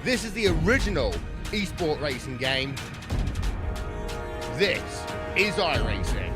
This is the original esport racing game. This is iRacing.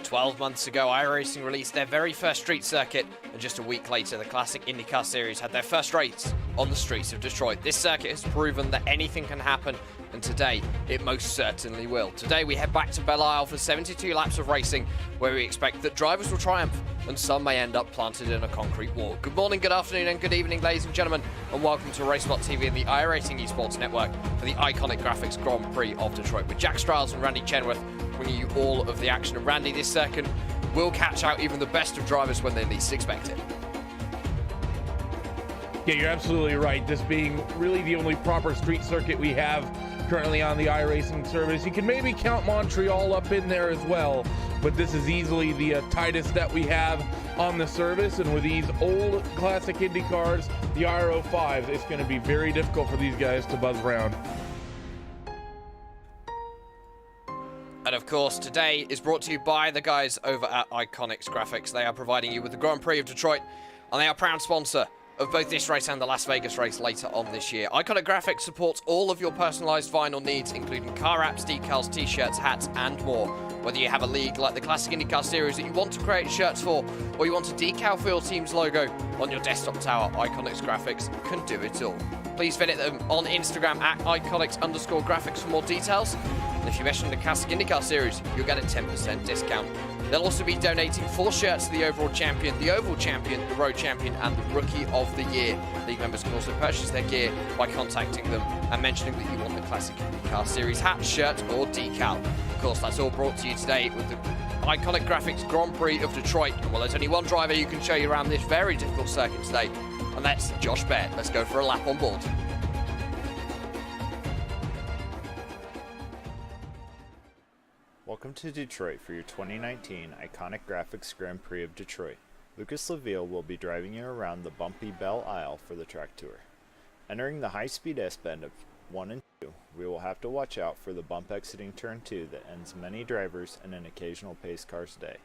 "12 months ago, iRacing released their very first street circuit, and just a week later, the classic Indycar series had their first race on the streets of Detroit. This circuit has proven that anything can happen, and today, it most certainly will. Today, we head back to Belle for 72 laps of racing, where we expect that drivers will triumph, and some may end up planted in a concrete wall. Good morning, good afternoon, and good evening, ladies and gentlemen, and welcome to RaceBot TV and the iRacing Esports Network for the iconic graphics Grand Prix of Detroit, with Jack Striles and Randy Chenworth bringing you all of the action. And Randy, this circuit will catch out even the best of drivers when they least expect it. Yeah, you're absolutely right. This being really the only proper street circuit we have currently on the iRacing service. You can maybe count Montreal up in there as well, but this is easily the tightest that we have on the service. And with these old classic Indy cars, the R05, it's going to be very difficult for these guys to buzz around. And of course, today is brought to you by the guys over at Iconics Graphics. They are providing you with the Grand Prix of Detroit, and they are proud sponsor of both this race and the Las Vegas race later on this year. Iconic Graphics supports all of your personalized vinyl needs, including car wraps, decals, t-shirts, hats, and more. Whether you have a league like the Classic IndyCar Series that you want to create shirts for, or you want a decal for your team's logo on your desktop tower, Iconics Graphics can do it all. Please visit them on Instagram at iconics_graphics for more details. And if you mention the Classic IndyCar Series, you'll get a 10% discount. They'll also be donating 4 shirts to the overall champion, the oval champion, the road champion, and the rookie of the year. League members can also purchase their gear by contacting them and mentioning that you want the Classic IndyCar Series hat, shirt, or decal. Of course, that's all brought to you today with the Iconic Graphics Grand Prix of Detroit. And well, there's only one driver who can show you around this very difficult circuit today, and that's Josh Belle. Let's go for a lap on board. Welcome to Detroit for your 2019 Iconic Graphics Grand Prix of Detroit. Laville will be driving you around the bumpy Belle Isle for the track tour. Entering the high-speed S-bend of 1 and 2, we will have to watch out for the bump exiting turn 2 that ends many drivers and an occasional pace car's day.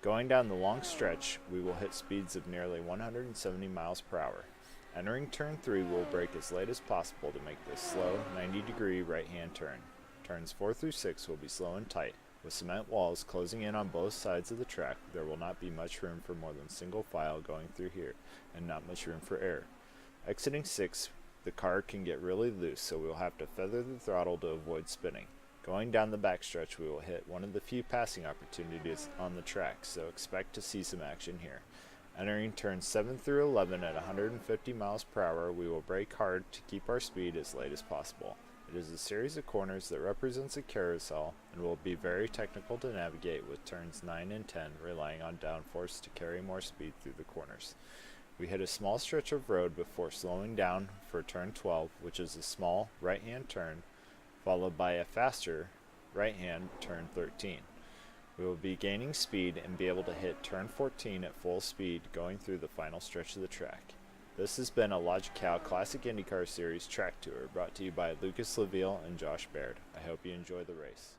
Going down the long stretch, we will hit speeds of nearly 170 miles per hour. Entering turn 3, we'll brake as late as possible to make this slow 90-degree right-hand turn. Turns 4 through 6 will be slow and tight. With cement walls closing in on both sides of the track, there will not be much room for more than single file going through here, and not much room for error. Exiting 6, the car can get really loose, so we will have to feather the throttle to avoid spinning. Going down the backstretch, we will hit one of the few passing opportunities on the track, so expect to see some action here. Entering turns 7 through 11 at 150 miles per hour, we will brake hard to keep our speed as late as possible. It is a series of corners that represents a carousel and will be very technical to navigate, with turns 9 and 10 relying on downforce to carry more speed through the corners. We hit a small stretch of road before slowing down for turn 12, which is a small right-hand turn, followed by a faster right-hand turn 13. We will be gaining speed and be able to hit turn 14 at full speed going through the final stretch of the track. This has been a Logykal Classic IndyCar Series track tour brought to you by Laville and Josh Baird. I hope you enjoy the race.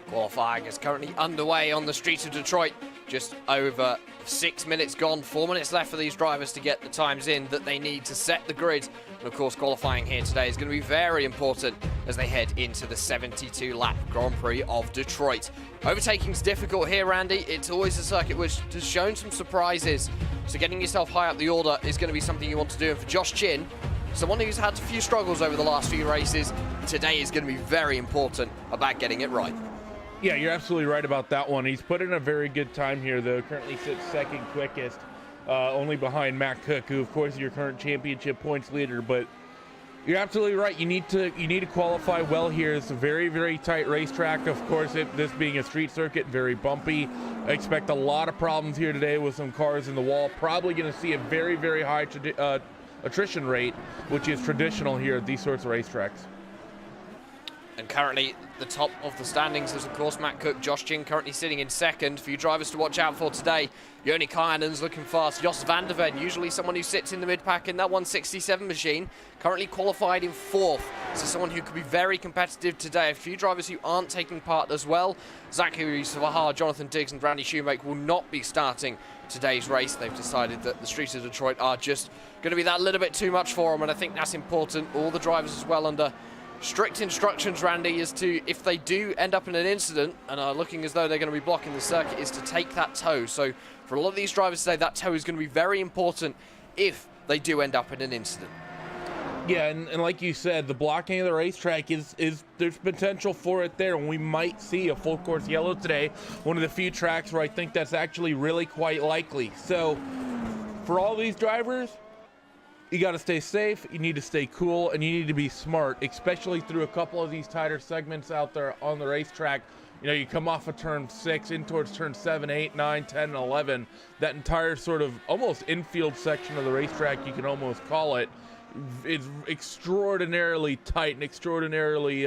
Qualifying is currently underway on the streets of Detroit. Just over 6 minutes gone, 4 minutes left for these drivers to get the times in that they need to set the grid. And of course, qualifying here today is going to be very important as they head into the 72-lap Grand Prix of Detroit. Overtaking's difficult here, Randy. It's always a circuit which has shown some surprises So getting yourself high up the order is going to be something you want to do. And for Josh Chin, someone who's had a few struggles over the last few races, today is going to be very important about getting it right. Yeah, you're absolutely right about that one. He's put in a very good time here, though. Currently sits second quickest, only behind Matt Cook, who, of course, is your current championship points leader. But you're absolutely right. You need to qualify well here. It's a very, very tight racetrack. Of course, this being a street circuit, very bumpy. I expect a lot of problems here today with some cars in the wall. Probably going to see a very, very high attrition rate, which is traditional here at these sorts of racetracks. And currently, the top of the standings is, of course, Matt Cook. Josh Chin currently sitting in second. For you drivers to watch out for today, Joni Kainen's looking fast. Jos van der Ven, usually someone who sits in the mid-pack in that 167 machine, currently qualified in fourth. So someone who could be very competitive today. A few drivers who aren't taking part as well. Zachary Savahar, Jonathan Diggs and Randy Shoemake will not be starting today's race. They've decided that the streets of Detroit are just going to be that little bit too much for them, and I think that's important. All the drivers as well under strict instructions, Randy, as to if they do end up in an incident and are looking as though they're going to be blocking the circuit, is to take that tow. So for a lot of these drivers today, that tow is going to be very important if they do end up in an incident. Yeah, and like you said, the blocking of the racetrack is there's potential for it there, and we might see a full course yellow today. One of the few tracks where I think that's actually really quite likely. So for all these drivers, you got to stay safe, you need to stay cool, and you need to be smart, especially through a couple of these tighter segments out there on the racetrack. You know, you come off of turn 6 in towards turn 7, 8, 9, 10, and 11. That entire sort of almost infield section of the racetrack, you can almost call it, is extraordinarily tight and extraordinarily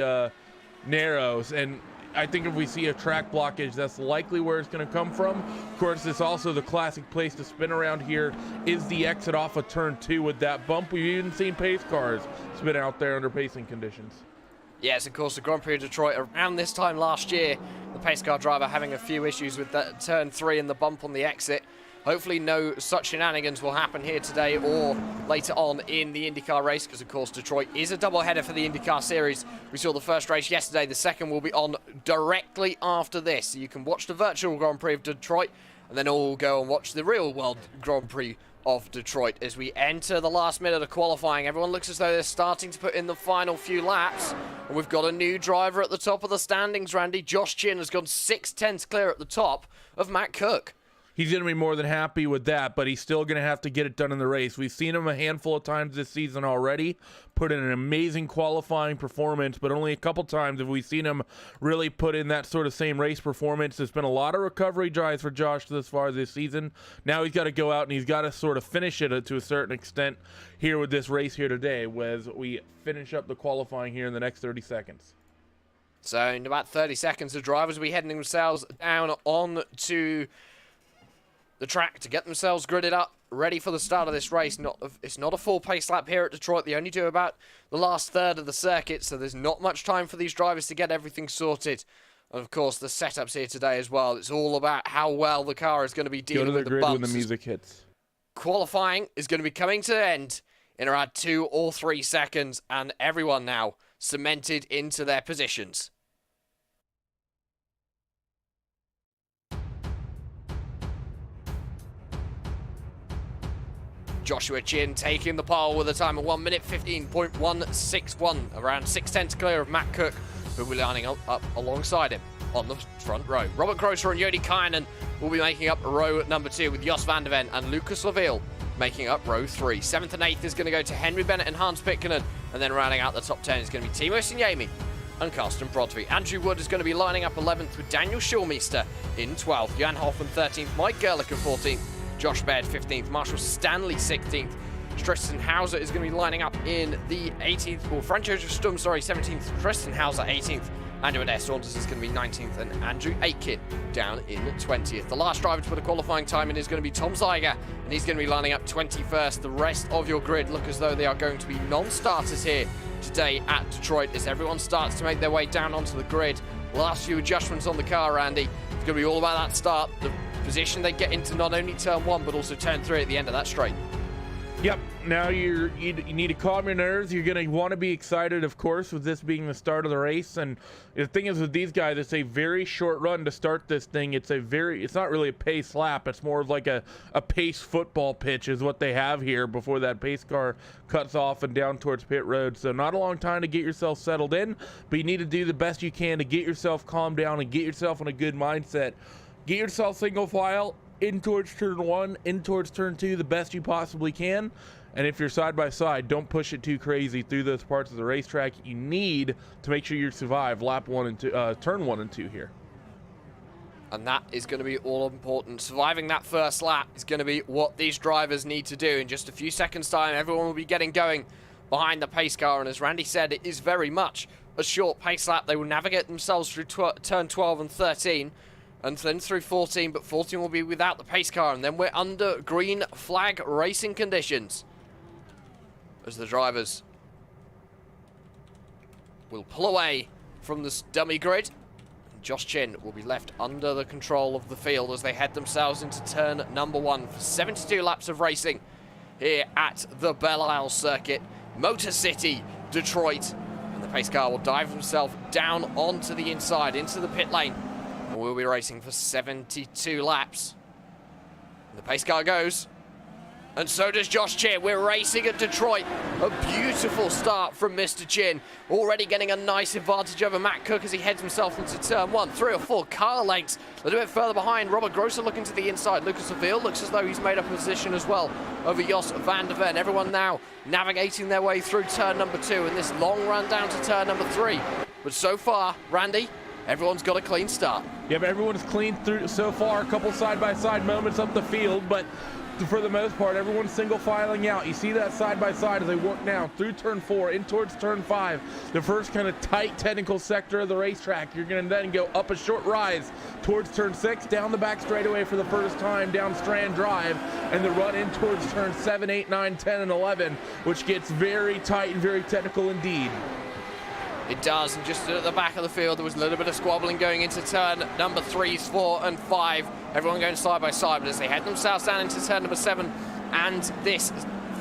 narrows. And I think if we see a track blockage, that's likely where it's going to come from. Of course, it's also the classic place to spin around here is the exit off of turn 2 with that bump. We've even seen pace cars spin out there under pacing conditions. Yes, of course, the Grand Prix of Detroit around this time last year, the pace car driver having a few issues with that turn 3 and the bump on the exit. Hopefully no such shenanigans will happen here today or later on in the Indycar race, because of course Detroit is a double-header for the Indycar series. We saw the first race yesterday, the second will be on directly after this. So you can watch the virtual Grand Prix of Detroit and then all go and watch the real world Grand Prix of Detroit. As we enter the last minute of qualifying, everyone looks as though they're starting to put in the final few laps. And we've got a new driver at the top of the standings, Randy. Josh Chin has gone 6/10 clear at the top of Matt Cook. He's going to be more than happy with that, but he's still going to have to get it done in the race. We've seen him a handful of times this season already, put in an amazing qualifying performance, but only a couple times have we seen him really put in that sort of same race performance. There's been a lot of recovery drives for Josh this far this season. Now he's got to go out and he's got to sort of finish it to a certain extent here with this race here today as we finish up the qualifying here in the next 30 seconds. So in about 30 seconds, the drivers will be heading themselves down on to the track to get themselves gridded up, ready for the start of this race. It's not a full pace lap here at Detroit. They only do about the last third of the circuit, so there's not much time for these drivers to get everything sorted. And of course, the setups here today as well. It's all about how well the car is going to be dealing with the bumps. Go to the grid when the music hits. Qualifying is going to be coming to the end in around 2 or 3 seconds, and everyone now cemented into their positions. Joshua Chin taking the pole with a time of 1 minute 15.161, around 6/10 clear of Matt Cook, who will be lining up alongside him on the front row. Robert Grosser and Joni Kainen will be making up row number 2, with Jos van der Ven and Lucas Laville making up row 3. 7th and 8th is going to go to Henry Bennett and Hans Pitkanen, and then rounding out the top 10 is going to be Timo Sinyemi and Carsten Brodby. Andrew Wood is going to be lining up 11th with Daniel Schulmeister in 12th, Jan Hoffman 13th, Mike Gerlich in 14th, Josh Baird 15th, Marshall Stanley 16th. Tristan Hauser is going to be lining up in the 18th, or Frank Joseph Stum, 17th, Tristan Hauser 18th, Andrew Adair Saunders is going to be 19th, and Andrew Aitken down in 20th. The last driver to put a qualifying time in is going to be Tom Zeiger, and he's going to be lining up 21st. The rest of your grid look as though they are going to be non-starters here today at Detroit, as everyone starts to make their way down onto the grid. Last few adjustments on the car, Randy. It's going to be all about that start, the position they get into not only turn 1 but also turn 3 at the end of that straight. Yep, now you need to calm your nerves. You're going to want to be excited, of course, with this being the start of the race. And the thing is with these guys, it's a very short run to start this thing. It's not really a pace lap. It's more of like a pace football pitch is what they have here before that pace car cuts off and down towards pit road. So not a long time to get yourself settled in, but you need to do the best you can to get yourself calmed down and get yourself in a good mindset. Get yourself single file in towards turn 1, in towards turn 2 the best you possibly can. And if you're side by side, don't push it too crazy through those parts of the racetrack you need to make sure you survive lap 1 and 2, turn 1 and 2 here. And that is going to be all important. Surviving that first lap is going to be what these drivers need to do. In just a few seconds time, everyone will be getting going behind the pace car. And as Randy said, it is very much a short pace lap. They will navigate themselves through turn 12 and 13. And then through 14, but 14 will be without the pace car, and then we're under green flag racing conditions as the drivers will pull away from this dummy grid. Josh Chin will be left under the control of the field as they head themselves into turn number 1 for 72 laps of racing here at the Belle circuit, Motor City, Detroit. And the pace car will dive himself down onto the inside, into the pit lane. And we'll be racing for 72 laps. And the pace car goes. And so does Josh Chin. We're racing at Detroit. A beautiful start from Mr. Chin. Already getting a nice advantage over Matt Cook as he heads himself into turn 1. 3 or 4 car lengths. A little bit further behind. Robert Grosser looking to the inside. Lucas Laville looks as though he's made a position as well over Jos van der Ven. Everyone now navigating their way through turn number 2 and this long run down to turn number 3. But so far, Randy, everyone's got a clean start. Yeah, but everyone's clean through so far. A couple side-by-side moments up the field, but for the most part, everyone's single filing out. You see that side-by-side as they work down through turn 4, in towards turn 5, the first kind of tight technical sector of the racetrack. You're going to then go up a short rise towards turn 6, down the back straightaway for the first time, down Strand Drive, and the run in towards turn 7, 8, 9, 10, and 11, which gets very tight and very technical indeed. It does, and just at the back of the field, there was a little bit of squabbling going into turn number 3, 4, and 5. Everyone going side by side, but as they head themselves down into turn number 7 and this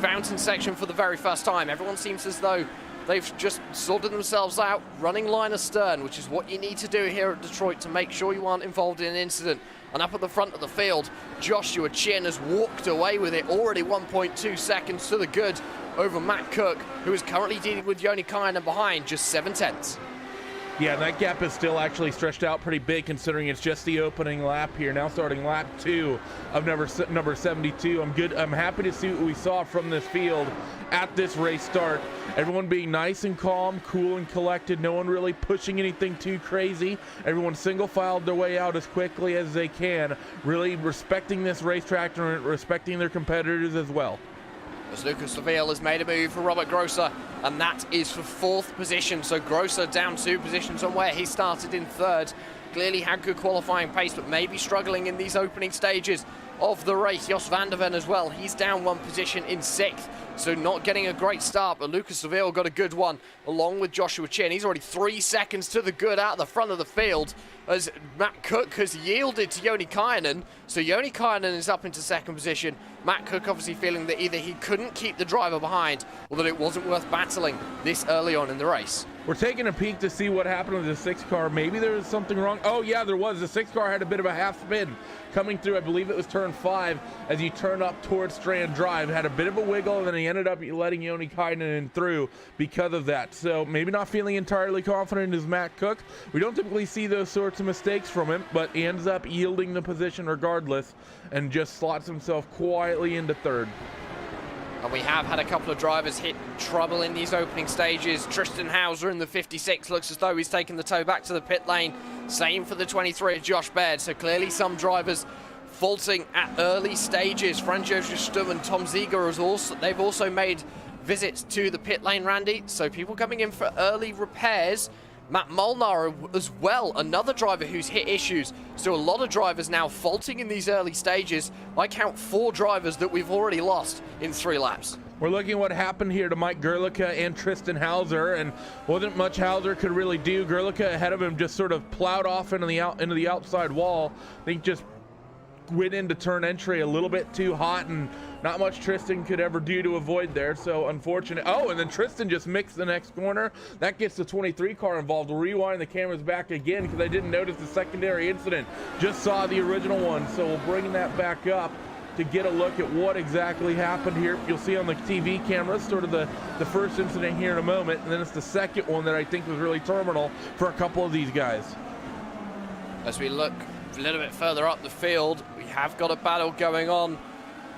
fountain section for the very first time, everyone seems as though they've just sorted themselves out, running line astern, which is what you need to do here at Detroit to make sure you aren't involved in an incident. And up at the front of the field, Joshua Chin has walked away with it, already 1.2 seconds to the good over Matt Cook, who is currently dealing with Joni Kynan behind just 7/10. Yeah, that gap is still actually stretched out pretty big considering it's just the opening lap here. Now starting lap 2 of number 72. I'm happy to see what we saw from this field at this race start. Everyone being nice and calm, cool and collected. No one really pushing anything too crazy. Everyone single filed their way out as quickly as they can, really respecting this racetrack and respecting their competitors as well. As Lucas Laville has made a move for Robert Grosser, and that is for 4th position. So Grosser down 2 positions on where he started in 3rd. Clearly had good qualifying pace, but maybe struggling in these opening stages of the race. Jos van der Ven as well, he's down 1 position in 6th, so not getting a great start, but Lucas Laville got a good one along with Joshua Chin. He's already 3 seconds to the good out the front of the field as Matt Cook has yielded to Joni Kynan. So Joni Kynan is up into 2nd position. Matt Cook obviously feeling that either he couldn't keep the driver behind or that it wasn't worth battling this early on in the race. We're taking a peek to see what happened with the 6 car. Maybe there was something wrong. Oh yeah, there was. The 6 car had a bit of a half spin coming through. I believe it was turn 5 as you turn up towards Strand Drive. Had a bit of a wiggle and then he ended up letting Joni Kynan through because of that. So maybe not feeling entirely confident as Matt Cook. We don't typically see those sorts of mistakes from him, but he ends up yielding the position regardless and just slots himself quietly into 3rd. And we have had a couple of drivers hit trouble in these opening stages. Tristan Hauser in the 56 looks as though he's taken the toe back to the pit lane. Same for the 23 of Josh Baird. So clearly some drivers faulting at early stages. Franz Josef Stumm and Tom Ziegler they've also made visits to the pit lane, Randy. So people coming in for early repairs. Matt Molnar as well, another driver who's hit issues. So a lot of drivers now faulting in these early stages. I count 4 drivers that we've already lost in 3 laps. We're looking at what happened here to Mike Gerlicka and Tristan Hauser, and wasn't much Hauser could really do. Gerlicka ahead of him just sort of plowed off into the outside wall. I think just went into turn entry a little bit too hot and not much Tristan could ever do to avoid there, so unfortunate. Oh, and then Tristan just mixed the next corner. That gets the 23 car involved. We'll rewind the cameras back again because I didn't notice the secondary incident. Just saw the original one, so we'll bring that back up to get a look at what exactly happened here. You'll see on the TV cameras sort of the first incident here in a moment, and then it's the second one that I think was really terminal for a couple of these guys. As we look a little bit further up the field, we have got a battle going on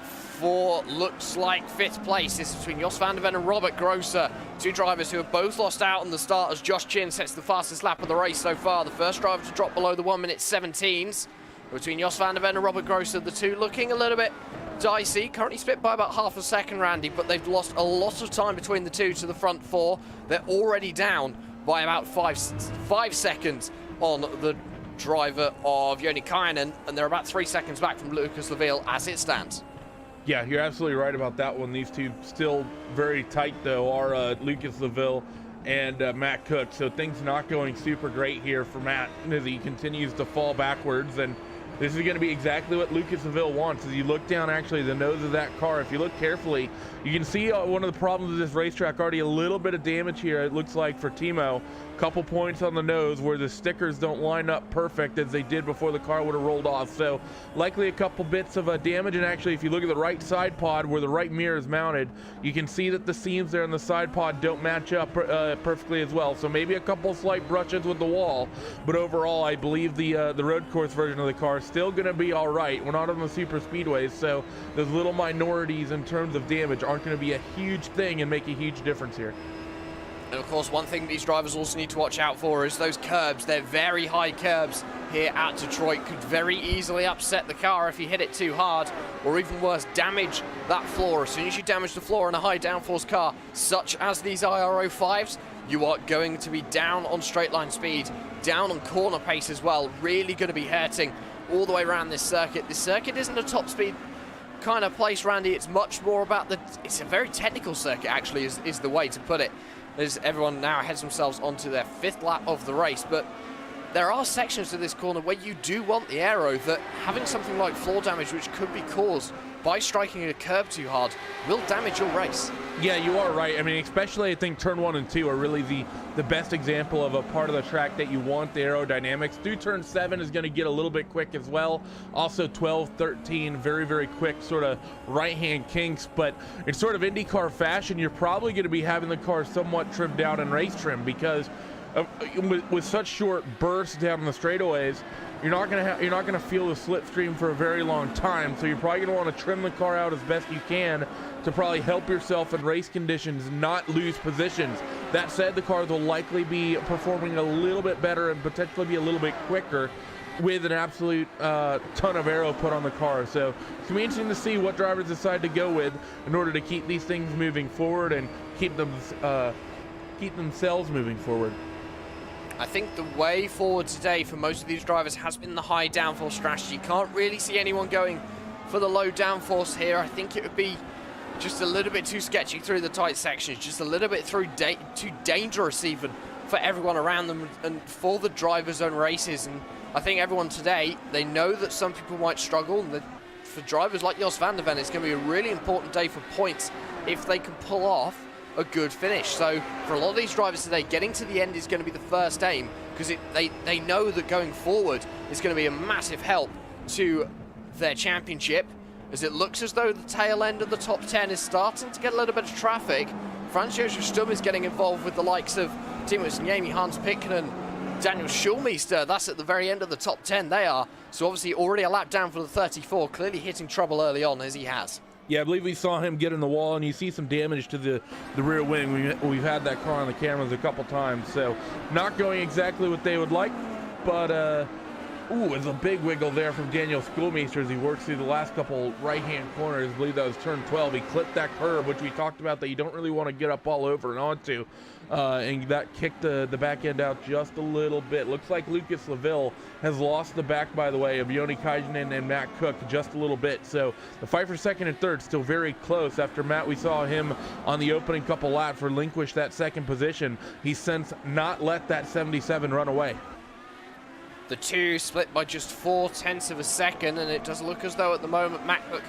for looks like 5th place. This is between Jos van der Ven and Robert Grosser, two drivers who have both lost out on the start as Josh Chin sets the fastest lap of the race so far. The first driver to drop below the 1:17s. Between Jos van der Ven and Robert Grosser, the two looking a little bit dicey. Currently split by about half a second, Randy, but they've lost a lot of time between the two to the front 4. They're already down by about 5 seconds on the driver of Joni Kainen, and they're about 3 seconds back from Lucas Laville as it stands. Yeah, you're absolutely right about that one. These two still very tight, though, are Lucas Laville and Matt Cook. So things not going super great here for Matt as he continues to fall backwards. And this is going to be exactly what Lucas Laville wants. As you look down actually the nose of that car, if you look carefully, you can see one of the problems with this racetrack, already a little bit of damage here, it looks like, for Timo. Couple points on the nose where the stickers don't line up perfect as they did before the car would have rolled off. So likely a couple bits of damage. And actually, if you look at the right side pod where the right mirror is mounted, you can see that the seams there in the side pod don't match up perfectly as well. So maybe a couple slight brushes with the wall, but overall I believe the road course version of the car is still going to be all right. We're not on the super speedways, so those little minorities in terms of damage aren't going to be a huge thing and make a huge difference here. And of course, one thing these drivers also need to watch out for is those curbs. They're very high curbs here at Detroit. Could very easily upset the car if you hit it too hard, or even worse, damage that floor. As soon as you damage the floor in a high downforce car, such as these IRO 5s, you are going to be down on straight line speed, down on corner pace as well. Really going to be hurting all the way around this circuit. This circuit isn't a top speed kind of place, Randy. It's much more about it's a very technical circuit, actually, is the way to put it. As everyone now heads themselves onto their 5th lap of the race, but there are sections of this corner where you do want the aero that having something like floor damage, which could be caused by striking a curb too hard, will damage your race. Yeah, you are right. I mean, especially I think turn 1 and 2 are really the best example of a part of the track that you want the aerodynamics. Through turn 7 is going to get a little bit quick as well. Also 12, 13, very, very quick sort of right-hand kinks. But in sort of IndyCar fashion, you're probably going to be having the car somewhat trimmed down in race trim because with such short bursts down the straightaways, you're not gonna feel the slipstream for a very long time. So you're probably gonna want to trim the car out as best you can to probably help yourself in race conditions not lose positions. That said, the cars will likely be performing a little bit better and potentially be a little bit quicker with an absolute ton of aero put on the car. So it's gonna be interesting to see what drivers decide to go with in order to keep these things moving forward and keep themselves moving forward. I think the way forward today for most of these drivers has been the high downforce strategy. Can't really see anyone going for the low downforce here. I think it would be just a little bit too sketchy through the tight sections, just a little bit too dangerous even for everyone around them and for the drivers' own races. And I think everyone today, they know that some people might struggle, and that for drivers like Jos van der Ven, it's going to be a really important day for points if they can pull off a good finish. So for a lot of these drivers today, getting to the end is going to be the first aim, because they know that going forward is going to be a massive help to their championship, as it looks as though the tail end of the top 10 is starting to get a little bit of traffic. Franz Josef Stumm is getting involved with the likes of Timo Sniemi, Hans Picknen, Daniel Schulmeister. That's at the very end of the top 10 they are. So obviously already a lap down for the 34, clearly hitting trouble early on, as he has. Yeah, I believe we saw him get in the wall, and you see some damage to the rear wing. We've had that car on the cameras a couple times, so not going exactly what they would like, but ooh, it's a big wiggle there from Daniel Schulmeister as he works through the last couple right-hand corners. I believe that was turn 12. He clipped that curb, which we talked about that you don't really want to get up all over and onto, and that kicked the back end out just a little bit. Looks like Lucas Laville has lost the back, by the way, of Joni Kainen and Matt Cook just a little bit. So the fight for second and third still very close. After Matt, we saw him on the opening couple laps relinquish that second position. He's since not let that 77 run away. The two split by just 0.4 of a second, and it does look as though at the moment Matt Cook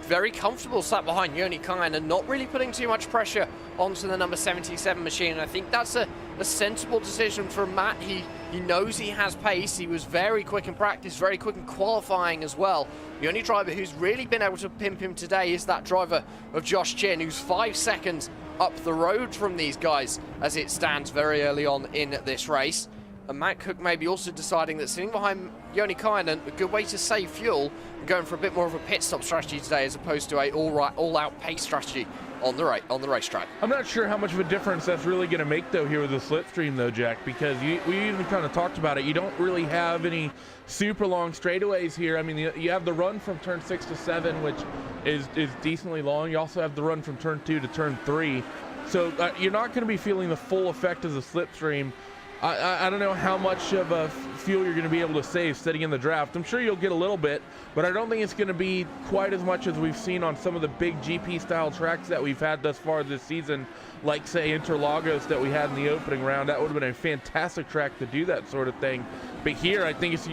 very comfortable sat behind Logykal and not really putting too much pressure onto the number 77 machine. And I think that's a sensible decision from Matt. He knows he has pace. He was very quick in practice, very quick in qualifying as well. The only driver who's really been able to pimp him today is that driver of Josh Chin, who's 5 seconds up the road from these guys as it stands very early on in this race. And Matt Cook maybe also deciding that sitting behind Logykal, a good way to save fuel, and going for a bit more of a pit stop strategy today as opposed to a all-out pace strategy on the racetrack. I'm not sure how much of a difference that's really going to make, though, here with the slipstream, though, Jack, because we even kind of talked about it. You don't really have any super long straightaways here. I mean, you have the run from turn 6 to 7, which is decently long. You also have the run from turn 2 to turn 3. So you're not going to be feeling the full effect of the slipstream. I don't know how much of a fuel you're going to be able to save sitting in the draft. I'm sure you'll get a little bit, but I don't think it's going to be quite as much as we've seen on some of the big GP-style tracks that we've had thus far this season, like, say, Interlagos that we had in the opening round. That would have been a fantastic track to do that sort of thing. But here, I think it's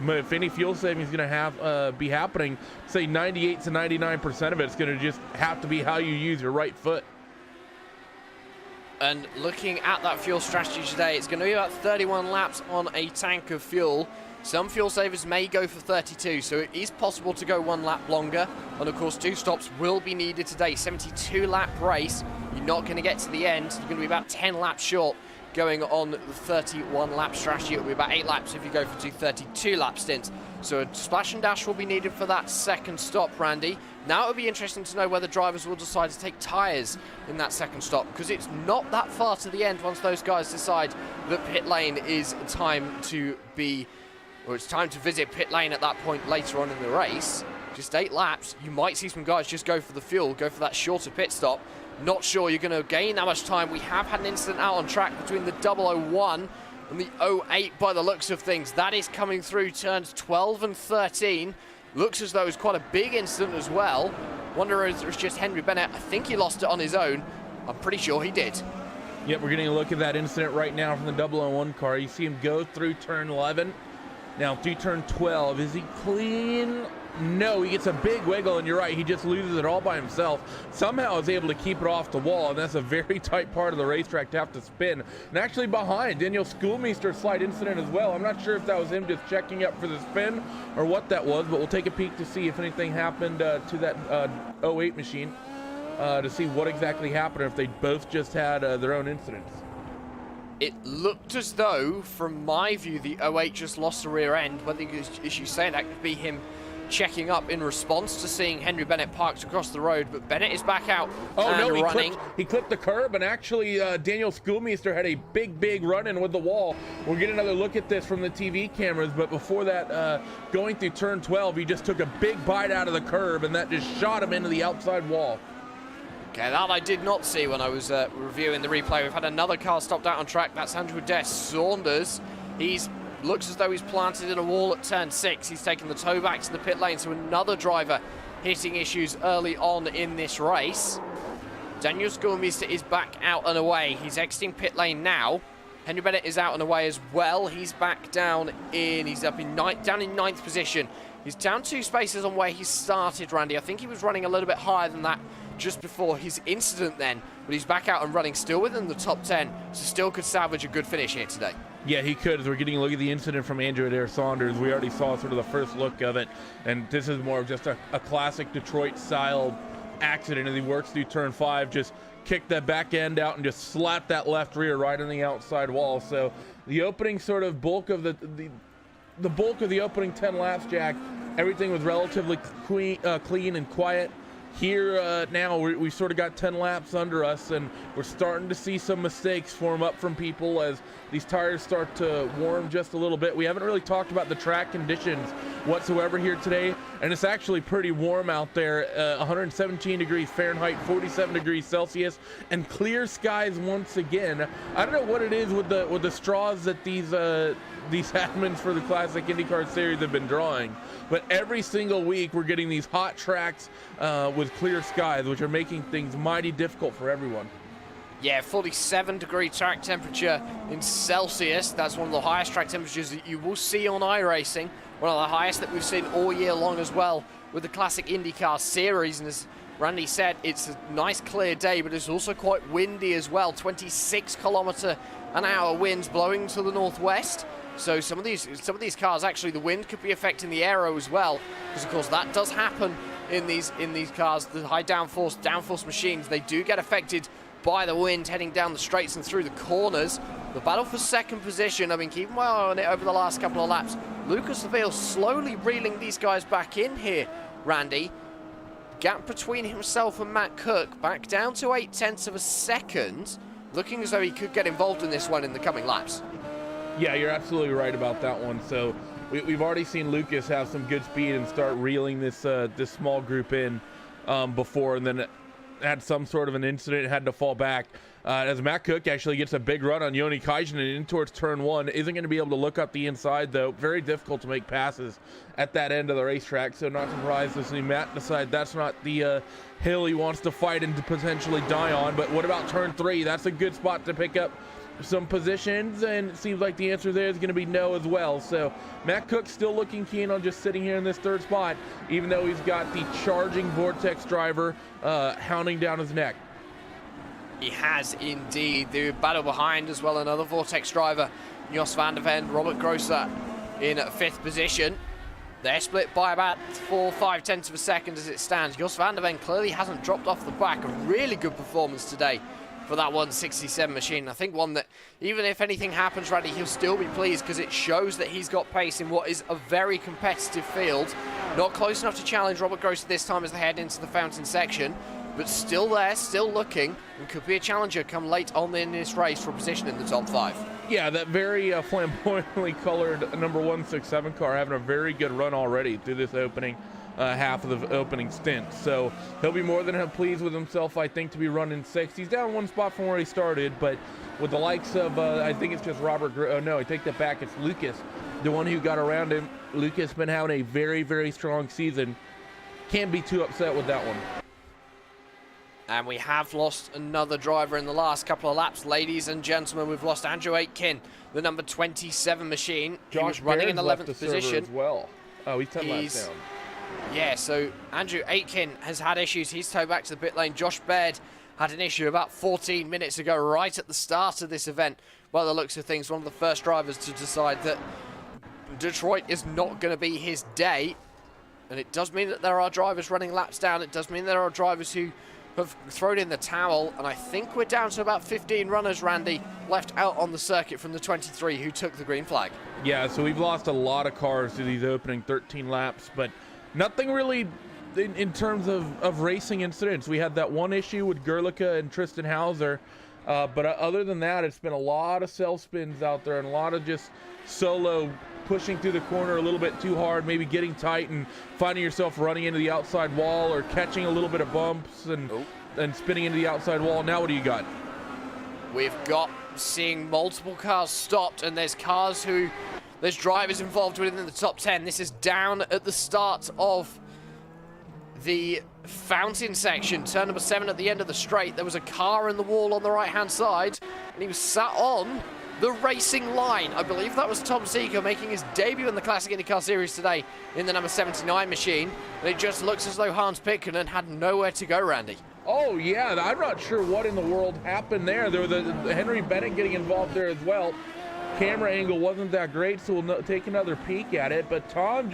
if any fuel saving is going to be happening, say 98 to 99% of it, it's going to just have to be how you use your right foot. And looking at that fuel strategy today, it's going to be about 31 laps on a tank of fuel. Some fuel savers may go for 32, so it is possible to go 1 lap longer. And of course, 2 stops will be needed today. 72 lap race. You're not going to get to the end. You're going to be about 10 laps short going on the 31 lap strategy. It'll be about 8 laps if you go for 2 32 lap stints. So a splash and dash will be needed for that second stop, Randy. Now it'll be interesting to know whether drivers will decide to take tyres in that second stop, because it's not that far to the end once those guys decide that pit lane is time to be, or it's time to visit pit lane at that point later on in the race. Just 8 laps, you might see some guys just go for the fuel, go for that shorter pit stop. Not sure you're going to gain that much time. We have had an incident out on track between the 001 and the 08 by the looks of things. That is coming through turns 12 and 13. Looks as though it's quite a big incident as well. Wonder if it's just Henry Bennett. I think he lost it on his own. I'm pretty sure he did. Yep, we're getting a look at that incident right now from the 001 car. You see him go through turn 11. Now through turn 12. Is he clean? No, he gets a big wiggle, and you're right, he just loses it all by himself. Somehow is able to keep it off the wall, and that's a very tight part of the racetrack to have to spin. And actually behind, Daniel Schoolmeister's slight incident as well. I'm not sure if that was him just checking up for the spin or what that was, but we'll take a peek to see if anything happened to that 08 machine to see what exactly happened, or if they both just had their own incidents. It looked as though, from my view, the 08 just lost the rear end. But I think, as you say, that could be him checking up in response to seeing Henry Bennett parked across the road, but Bennett is back out and running. He clipped the curb, and actually Daniel Schoolmeister had a big run-in with the wall. We'll get another look at this from the TV cameras, but before that, going through turn 12, he just took a big bite out of the curb, and that just shot him into the outside wall. Okay, that I did not see when I was reviewing the replay. We've had another car stopped out on track. That's Andrew Des Saunders. Looks as though he's planted in a wall at turn 6. He's taken the toe back to the pit lane, so another driver hitting issues early on in this race. Daniel Schoolmeister is back out and away. He's exiting pit lane now. Henry Bennett is out and away as well. He's back down in, he's up in down in 9th position. He's down 2 spaces on where he started, Randy. I think he was running a little bit higher than that just before his incident then, but he's back out and running still within the top 10, so still could salvage a good finish here today. Yeah, he could. As we're getting a look at the incident from Andrew Adair Saunders, we already saw sort of the first look of it, and this is more of just a classic Detroit-style accident as he works through turn 5, just kicked that back end out and just slapped that left rear right on the outside wall. So the opening sort of bulk of the bulk of the opening 10 laps, Jack, everything was relatively clean and quiet. Here now we sort of got 10 laps under us, and we're starting to see some mistakes form up from people as these tires start to warm just a little bit. We haven't really talked about the track conditions whatsoever here today, and it's actually pretty warm out there. 117 degrees Fahrenheit, 47 degrees Celsius, and clear skies once again. I don't know what it is with the straws that these admins for the Classic IndyCar Series have been drawing, but every single week we're getting these hot tracks with clear skies, which are making things mighty difficult for everyone. Yeah, 47-degree track temperature in Celsius. That's one of the highest track temperatures that you will see on iRacing. One of the highest that we've seen all year long as well with the classic IndyCar series. And as Randy said, it's a nice clear day, but it's also quite windy as well. 26km/h winds blowing to the northwest. So some of these cars, actually, the wind could be affecting the aero as well, because of course that does happen in these cars. The high downforce machines, they do get affected by the wind heading down the straights and through the corners. The battle for second position, I've been keeping my eye on it over the last couple of laps. Lucas Laville slowly reeling these guys back in here, Randy. Gap between himself and Matt Cook back down to 0.8 of a second, looking as though he could get involved in this one in the coming laps. Yeah, you're absolutely right about that one. So we've already seen Lucas have some good speed and start reeling this small group in before, and then had some sort of an incident, had to fall back. As Matt Cook actually gets a big run on Joni Kajanen in towards turn 1, isn't going to be able to look up the inside, though. Very difficult to make passes at that end of the racetrack, so not surprised to see Matt decide that's not the hill he wants to fight and to potentially die on. But what about turn 3? That's a good spot to pick up some positions, and it seems like the answer there is going to be no as well. So Matt Cook still looking keen on just sitting here in this third spot, even though he's got the charging Vortex driver hounding down his neck. He has indeed. The battle behind as well, another Vortex driver, Jos van der Ven, Robert Grosser in 5th position. They're split by about 4-5 of a second as it stands. Jos van der Ven clearly hasn't dropped off the back. A really good performance today for that 167 machine. I think one that, even if anything happens, Randy, he'll still be pleased, because it shows that he's got pace in what is a very competitive field. Not close enough to challenge Robert Grosser this time as they head into the fountain section, but still there, still looking, and could be a challenger come late on in this race for a position in the top 5. Yeah, that very flamboyantly colored number 167 car having a very good run already through this opening half of the opening stint. So he'll be more than pleased with himself, I think, to be running 6th. He's down 1 spot from where he started, but with the likes of, I think it's just no, I take that back, it's Lucas, the one who got around him. Lucas been having a very, very strong season. Can't be too upset with that one. And we have lost another driver in the last couple of laps. Ladies and gentlemen, we've lost Andrew Aitken, the number 27 machine. He was running in 11th position as well. Oh, he's 10 laps down. Yeah, so Andrew Aitken has had issues. He's towed back to the pit lane. Josh Baird had an issue about 14 minutes ago, right at the start of this event. By the looks of things, one of the first drivers to decide that Detroit is not going to be his day. And it does mean that there are drivers running laps down. It does mean there are drivers who have thrown in the towel, and I think we're down to about 15 runners, Randy, left out on the circuit from the 23 who took the green flag. Yeah, so we've lost a lot of cars through these opening 13 laps, but nothing really in terms of racing incidents. We had that one issue with Gerlicka and Tristan Hauser, but other than that, it's been a lot of self spins out there and a lot of just solo pushing through the corner a little bit too hard, maybe getting tight and finding yourself running into the outside wall or catching a little bit of bumps and spinning into the outside wall. Now what do you got? We've got seeing multiple cars stopped, and there's drivers involved within the top 10. This is down at the start of the fountain section, turn number 7 at the end of the straight. There was a car in the wall on the right hand side, and he was sat on the racing line. I believe that was Tom Seeger making his debut in the Classic IndyCar Series today in the number 79 machine. And it just looks as though Hans Pitkanen had nowhere to go, Randy. Oh, yeah, I'm not sure what in the world happened there. There was the Henry Bennett getting involved there as well. Camera angle wasn't that great, so we'll take another peek at it. But Tom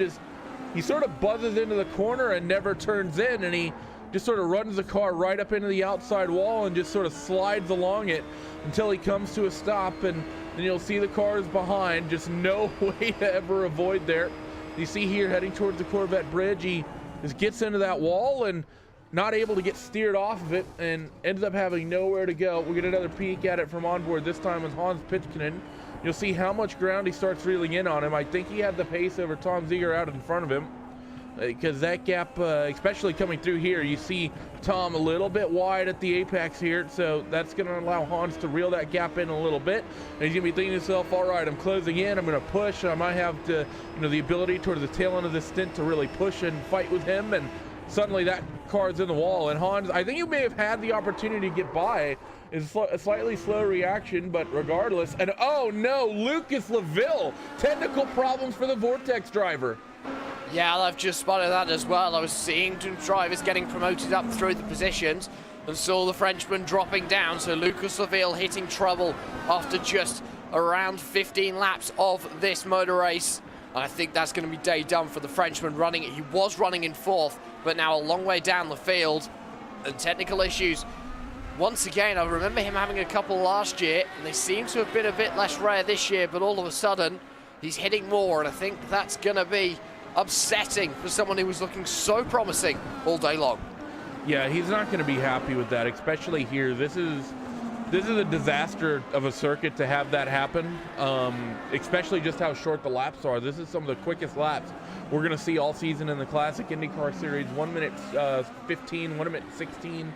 he sort of buzzes into the corner and never turns in, and he just sort of runs the car right up into the outside wall and just sort of slides along it until he comes to a stop, and then you'll see the cars behind. Just no way to ever avoid there. You see here heading towards the Corvette bridge, he just gets into that wall and not able to get steered off of it and ends up having nowhere to go. We'll get another peek at it from onboard, this time with Hans Pitkanen. You'll see how much ground he starts reeling in on him. I think he had the pace over Tom Seeger out in front of him, because that gap, especially coming through here, you see Tom a little bit wide at the apex here, so that's going to allow Hans to reel that gap in a little bit, and he's going to be thinking to himself, all right, I'm closing in, I'm going to push, I might have to, the ability towards the tail end of this stint to really push and fight with him, and suddenly that car's in the wall, and Hans, I think he may have had the opportunity to get by. It's a slightly slow reaction, but regardless, and oh no, Lucas Laville, technical problems for the Vortex driver. Yeah, I've just spotted that as well. I was seeing two drivers getting promoted up through the positions and saw the Frenchman dropping down. So Lucas Laville hitting trouble after just around 15 laps of this motor race. And I think that's going to be day done for the Frenchman running it. He was running in 4th, but now a long way down the field. And technical issues. Once again, I remember him having a couple last year, and they seem to have been a bit less rare this year, but all of a sudden, he's hitting more, and I think that's going to be upsetting for someone who was looking so promising all day long. Yeah, he's not going to be happy with that, especially here. This is a disaster of a circuit to have that happen, especially just how short the laps are. This is some of the quickest laps we're going to see all season in the Classic IndyCar Series. 1 minute 15, 1 minute 16,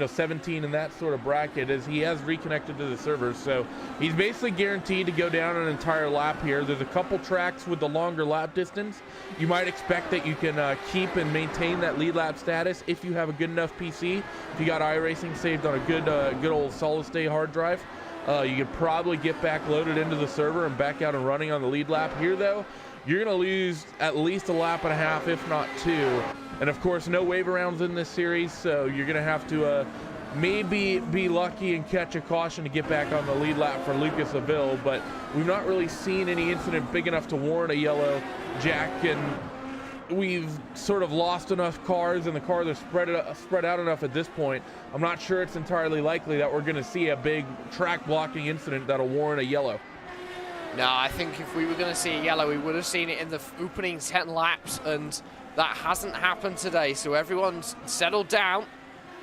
17 in that sort of bracket, as he has reconnected to the servers. So he's basically guaranteed to go down an entire lap here. There's a couple tracks with the longer lap distance. You might expect that you can keep and maintain that lead lap status if you have a good enough PC. If you got iRacing saved on a good old solid state hard drive, you could probably get back loaded into the server and back out and running on the lead lap. Here though, you're going to lose at least a lap and a half, if not 2. And of course, no wave rounds in this series, so you're going to have to maybe be lucky and catch a caution to get back on the lead lap for Lucas Laville. But we've not really seen any incident big enough to warrant a yellow jack, and we've sort of lost enough cars, and the cars are spread out enough at this point. I'm not sure it's entirely likely that we're going to see a big track blocking incident that'll warrant a yellow. No, I think if we were going to see a yellow, we would have seen it in the opening 10 laps, and that hasn't happened today. So everyone's settled down,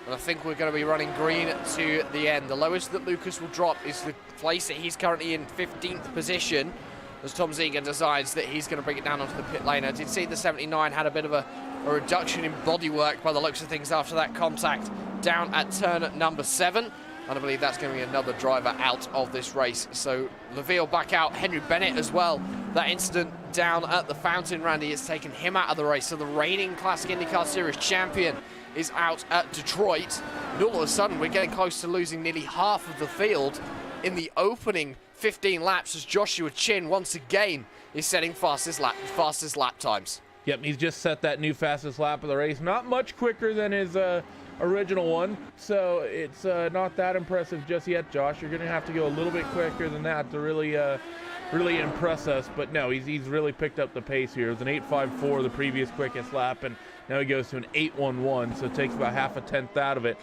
and I think we're going to be running green to the end. The lowest that Lucas will drop is the place that he's currently in 15th position, as Tom Ziegler decides that he's going to bring it down onto the pit lane. I did see the 79 had a bit of a reduction in bodywork by the looks of things after that contact down at turn number 7. And I believe that's going to be another driver out of this race. So Laville back out, Henry Bennett as well. That incident down at the fountain, Randy, has taken him out of the race. So the reigning Classic IndyCar Series champion is out at Detroit. And all of a sudden, we're getting close to losing nearly half of the field in the opening 15 laps, as Joshua Chin once again is setting fastest lap times. Yep, he's just set that new fastest lap of the race. Not much quicker than his original one, so it's not that impressive just yet, Josh. You're going to have to go a little bit quicker than that to really impress us. But no, he's really picked up the pace here. It was an 8.54 the previous quickest lap, and now he goes to an 8.11, so it takes about half a tenth out of it.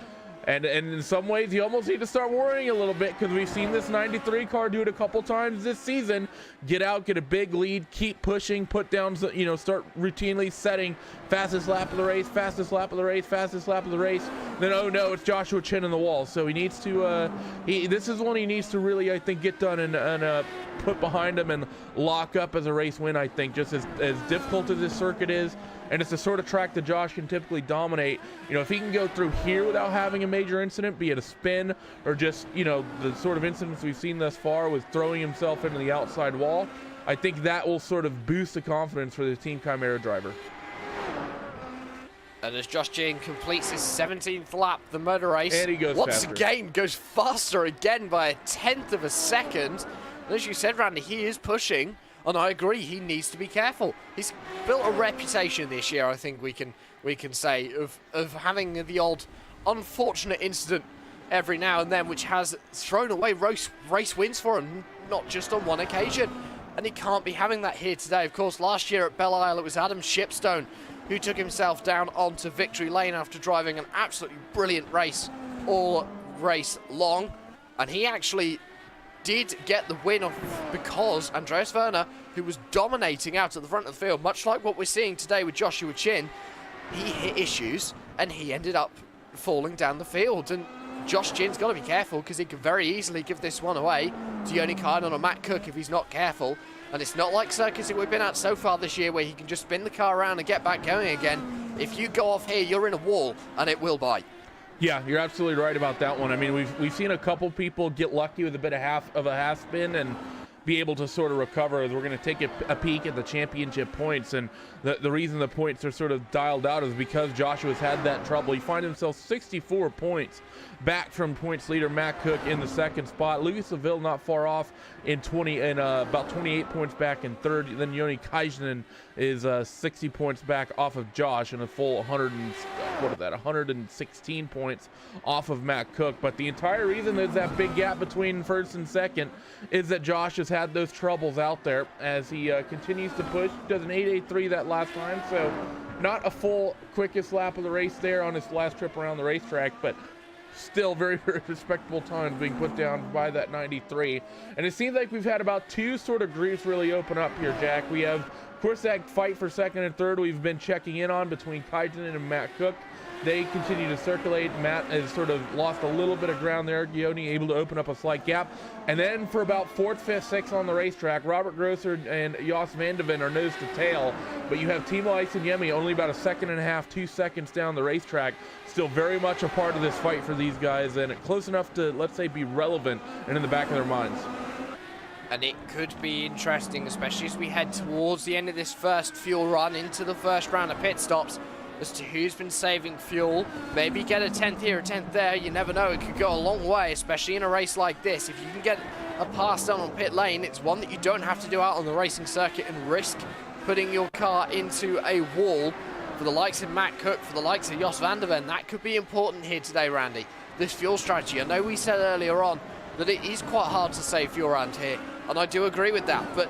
And in some ways, you almost need to start worrying a little bit, because we've seen this 93 car do it a couple times this season. Get out, get a big lead, keep pushing, put down, start routinely setting fastest lap of the race, fastest lap of the race, fastest lap of the race. Then, oh no, it's Joshua Chin in the wall. So he needs to, this is one he needs to really, I think, get done and put behind him and lock up as a race win, I think, just as difficult as this circuit is. And it's the sort of track that Josh can typically dominate. If he can go through here without having a major incident, be it a spin or just, the sort of incidents we've seen thus far with throwing himself into the outside wall, I think that will sort of boost the confidence for the Team Chimera driver. And as Josh Chin completes his 17th lap, the motor race, and he goes once faster. again goes faster again by a tenth of a second. And as you said, Randy, he is pushing. And I agree, he needs to be careful. He's built a reputation this year, I think we can say, of having the odd unfortunate incident every now and then, which has thrown away race wins for him, not just on one occasion. And he can't be having that here today. Of course, last year at Belle, it was Adam Shipstone who took himself down onto victory lane after driving an absolutely brilliant race all race long. And he actually did get the win because Andreas Werner, who was dominating out at the front of the field, much like what we're seeing today with Joshua Chin, he hit issues and he ended up falling down the field. And Josh Chin's got to be careful, because he could very easily give this one away to Yoni Kine or Matt Cook if he's not careful. And it's not like circuits that we've been at so far this year where he can just spin the car around and get back going again. If you go off here, you're in a wall and it will bite. Yeah, you're absolutely right about that one. I mean, we've seen a couple people get lucky with a bit of half spin, and be able to sort of recover, as we're going to take a peek at the championship points. And the reason the points are sort of dialed out is because Joshua's had that trouble. He finds himself 64 points back from points leader Matt Cook in the second spot. Laville not far off in about 28 points back in third. Then Joni Kaisinen is 60 points back off of Josh and a full 116 points off of Matt Cook. But the entire reason there's that big gap between first and second is that Josh has had those troubles out there as he continues to push. Does an 8.83 that last time, so not a full quickest lap of the race there on his last trip around the racetrack, but still very, very respectable times being put down by that 93. And it seems like we've had about two sort of groups really open up here, Jack. We have, of course, that fight for second and third we've been checking in on between Kaiten and Matt Cook. They continue to circulate. Matt has sort of lost a little bit of ground there. Yoni able to open up a slight gap. And then for about fourth, fifth, sixth on the racetrack, Robert Grosser and Jos Vandeven are nose to tail. But you have Timo Yemi only about a second and a half, 2 seconds down the racetrack. Still very much a part of this fight for these guys, and close enough to, let's say, be relevant and in the back of their minds. And it could be interesting, especially as we head towards the end of this first fuel run into the first round of pit stops, as to who's been saving fuel. Maybe get a 10th here, a 10th there. You never know. It could go a long way, especially in a race like this. If you can get a pass down on pit lane, it's one that you don't have to do out on the racing circuit and risk putting your car into a wall. For the likes of Matt Cook, for the likes of Jos Vandeven, that could be important here today, Randy. This fuel strategy. I know we said earlier on that it is quite hard to save fuel around here, and I do agree with that, but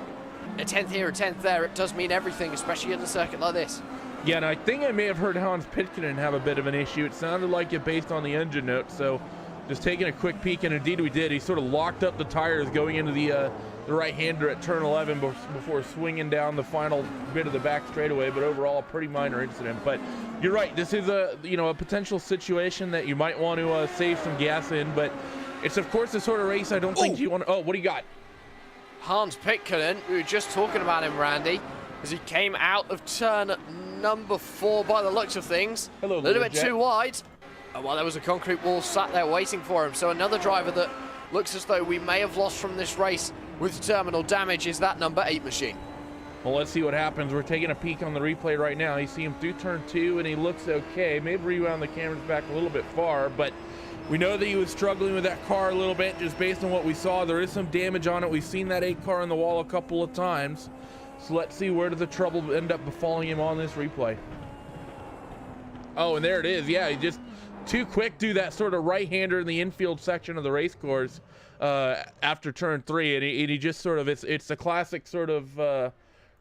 a 10th here, a 10th there, it does mean everything, especially in a circuit like this. Yeah, and I think I may have heard Hans Pitkänen have a bit of an issue. It sounded like it based on the engine notes, so just taking a quick peek, and indeed we did. He sort of locked up the tires going into the right-hander at turn 11 before swinging down the final bit of the back straightaway, but overall a pretty minor incident. But you're right, this is a potential situation that you might want to save some gas in, but it's of course the sort of race I don't think you want to... Oh, what do you got? Hans Pitkänen, we were just talking about him, Randy, as he came out of turn number 4 by the looks of things. Hello, a little bit too wide. Well, there was a concrete wall sat there waiting for him. So another driver that looks as though we may have lost from this race with terminal damage is that number 8 machine. Well, let's see what happens. We're taking a peek on the replay right now. You see him through turn 2, and he looks okay. Maybe rewound the cameras back a little bit far, but we know that he was struggling with that car a little bit just based on what we saw. There is some damage on it. We've seen that 8 car on the wall a couple of times. So let's see where does the trouble end up befalling him on this replay. Oh, and there it is. Yeah, he just too quick to that sort of right-hander in the infield section of the race course after turn 3, and he just sort of, it's a classic sort of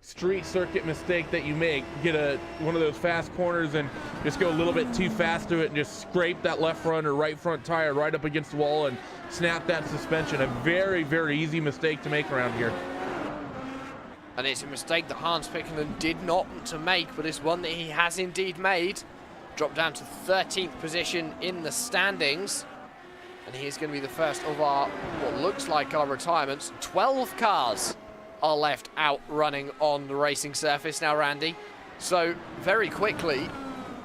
street circuit mistake that you make. Get one of those fast corners and just go a little bit too fast to it and just scrape that left front or right front tire right up against the wall and snap that suspension. A very, very easy mistake to make around here. And it's a mistake that Hans Pitkänen did not want to make, but it's one that he has indeed made. Dropped down to 13th position in the standings. And he is going to be the first of our, what looks like our retirements. 12 cars are left out running on the racing surface now, Randy. So very quickly,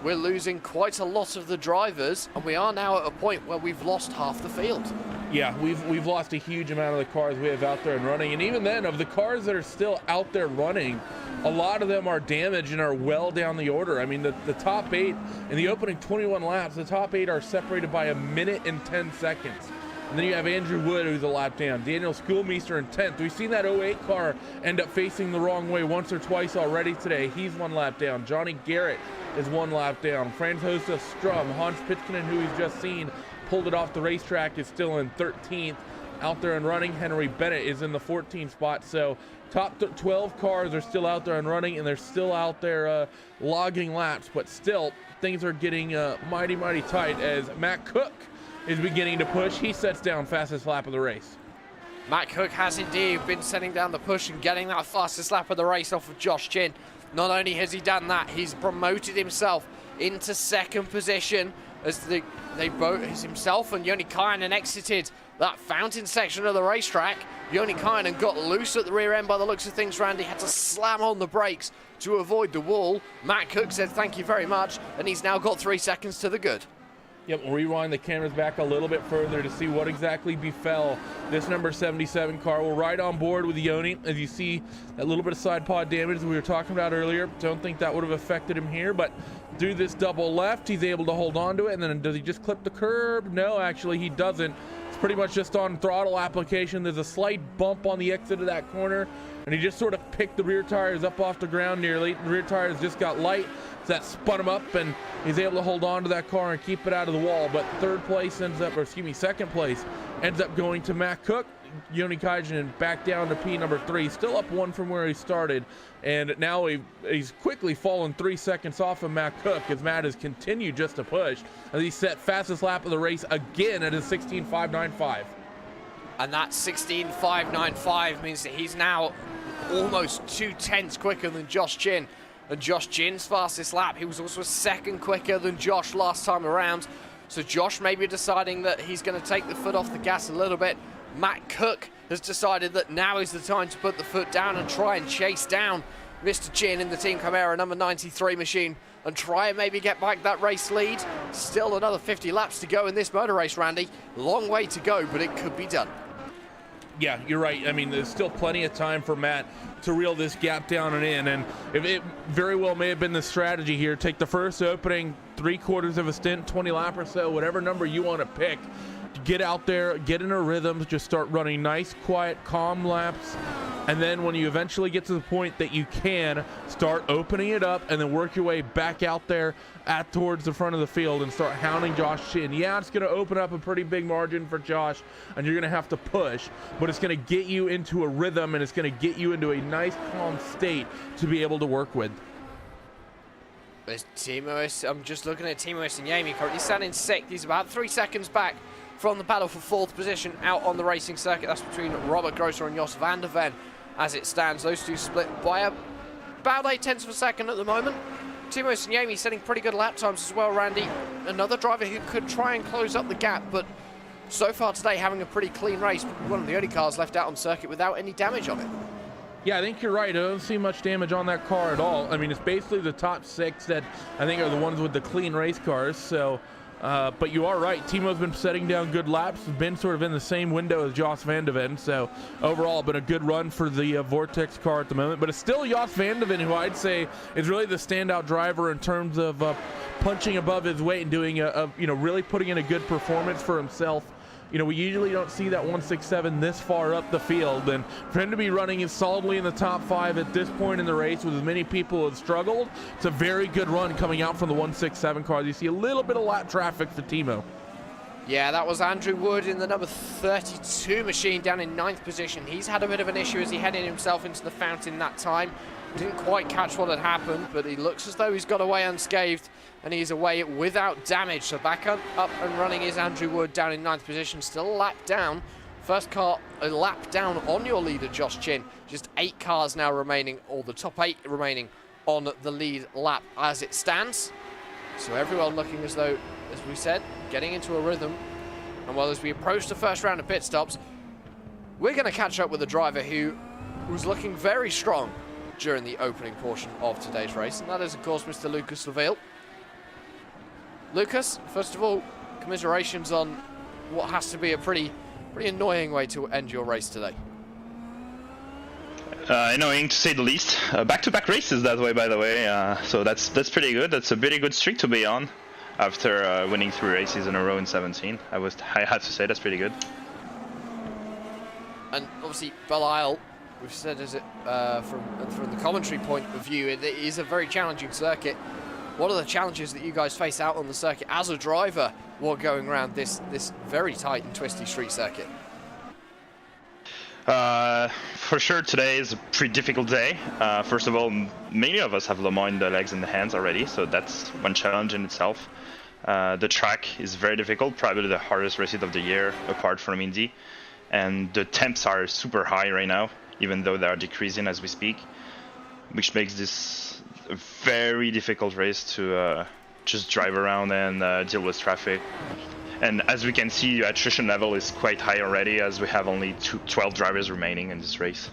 we're losing quite a lot of the drivers, and we are now at a point where we've lost half the field. Yeah, we've lost a huge amount of the cars we have out there and running, and even then, of the cars that are still out there running, a lot of them are damaged and are well down the order. I mean, the top 8 in the opening 21 laps, the top 8 are separated by 1 minute and 10 seconds. And then you have Andrew Wood, who's a lap down. Daniel Schoolmeister in 10th. We've seen that 08 car end up facing the wrong way once or twice already today. He's 1 lap down. Johnny Garrett is 1 lap down. Franz Hosta Strum, Hans Pitkänen, who we've just seen, pulled it off the racetrack, is still in 13th. Out there and running, Henry Bennett is in the 14th spot. So top 12 cars are still out there and running, and they're still out there logging laps. But still, things are getting mighty, mighty tight as Matt Cook is beginning to push. He sets down fastest lap of the race. Matt Cook has indeed been setting down the push and getting that fastest lap of the race off of Josh Chin. Not only has he done that, he's promoted himself into 2nd position as himself and Joni Kainen exited that fountain section of the racetrack. Joni Kainen got loose at the rear end by the looks of things, Randy, had to slam on the brakes to avoid the wall. Matt Cook said thank you very much, and he's now got 3 seconds to the good. Yep, we'll rewind the cameras back a little bit further to see what exactly befell this number 77 car will ride on board with Yoni. As you see, that little bit of side pod damage we were talking about earlier. Don't think that would have affected him here, but through this double left, he's able to hold on to it. And then does he just clip the curb? No, actually he doesn't. It's pretty much just on throttle application. There's a slight bump on the exit of that corner, and he just sort of picked the rear tires up off the ground nearly. The rear tires just got light, so that spun him up, and he's able to hold on to that car and keep it out of the wall. But second place ends up going to Matt Cook. Yoni Kaijinen back down to P number 3, still up 1 from where he started, and now he's quickly fallen 3 seconds off of Matt Cook as Matt has continued just to push as he set fastest lap of the race again at his 16.595. And that 16.595 means that he's now almost 2/10 quicker than Josh Chin. And Josh Chin's fastest lap, he was also a second quicker than Josh last time around. So Josh may be deciding that he's going to take the foot off the gas a little bit. Matt Cook has decided that now is the time to put the foot down and try and chase down Mr. Chin in the Team Chimera number 93 machine and try and maybe get back that race lead. Still another 50 laps to go in this motor race, Randy. Long way to go, but it could be done. Yeah, you're right. I mean, there's still plenty of time for Matt to reel this gap down and in, and if it very well may have been the strategy here. Take the first opening 3/4 of a stint, 20 lap or so, whatever number you want to pick. Get out there, get in a rhythm, just start running nice, quiet, calm laps, and then when you eventually get to the point that you can, start opening it up and then work your way back out there towards the front of the field and start hounding Josh Chin. Yeah, it's going to open up a pretty big margin for Josh, and you're going to have to push, but it's going to get you into a rhythm, and it's going to get you into a nice, calm state to be able to work with. There's Timo. I'm just looking at Timo Sinyemi currently standing 6th. He's about 3 seconds back from the battle for 4th position out on the racing circuit. That's between Robert Grosser and Jos van der Ven. As it stands, those two split by about 0.8 of a second at the moment. Timo Sinyemi setting pretty good lap times as well, Randy. Another driver who could try and close up the gap, but so far today having a pretty clean race. One of the only cars left out on circuit without any damage on it. Yeah, I think you're right. I don't see much damage on that car at all. I mean, it's basically the top 6 that I think are the ones with the clean race cars, so... but you are right. Timo's been setting down good laps, been sort of in the same window as Jos van der Ven. So overall, been a good run for the Vortex car at the moment. But it's still Jos van der Ven who I'd say is really the standout driver in terms of punching above his weight and doing really putting in a good performance for himself. You know, we usually don't see that 167 this far up the field, and for him to be running solidly in the top 5 at this point in the race with as many people have struggled, it's a very good run coming out from the 167 car. You see a little bit of lap traffic for Timo. Yeah, that was Andrew Wood in the number 32 machine down in 9th position. He's had a bit of an issue as he headed himself into the fountain that time. Didn't quite catch what had happened, but he looks as though he's got away unscathed, and he's away without damage. So back up and running is Andrew Wood down in 9th position, still a lap down. First car a lap down on your leader, Josh Chin. Just 8 cars now remaining, or the top 8 remaining on the lead lap as it stands. So everyone looking as though, as we said, getting into a rhythm. And while as we approach the first round of pit stops, we're going to catch up with a driver who was looking very strong during the opening portion of today's race, and that is, of course, Mr. Lucas Laville. Lucas, first of all, commiserations on what has to be a pretty annoying way to end your race today. Annoying to say the least. Back-to-back races that way, by the way. So that's pretty good. That's a pretty good streak to be on after winning 3 races in a row in 17. I have to say that's pretty good. And obviously, Belle, we've said as it from the commentary point of view, it is a very challenging circuit. What are the challenges that you guys face out on the circuit as a driver while going around this very tight and twisty street circuit? For sure, today is a pretty difficult day. First of all, many of us have Le Mans in the legs and the hands already, so that's one challenge in itself. The track is very difficult, probably the hardest race of the year apart from Indy, and the temps are super high right now, even though they are decreasing as we speak, which makes this a very difficult race to just drive around and deal with traffic. And as we can see, the attrition level is quite high already, as we have only 12 drivers remaining in this race.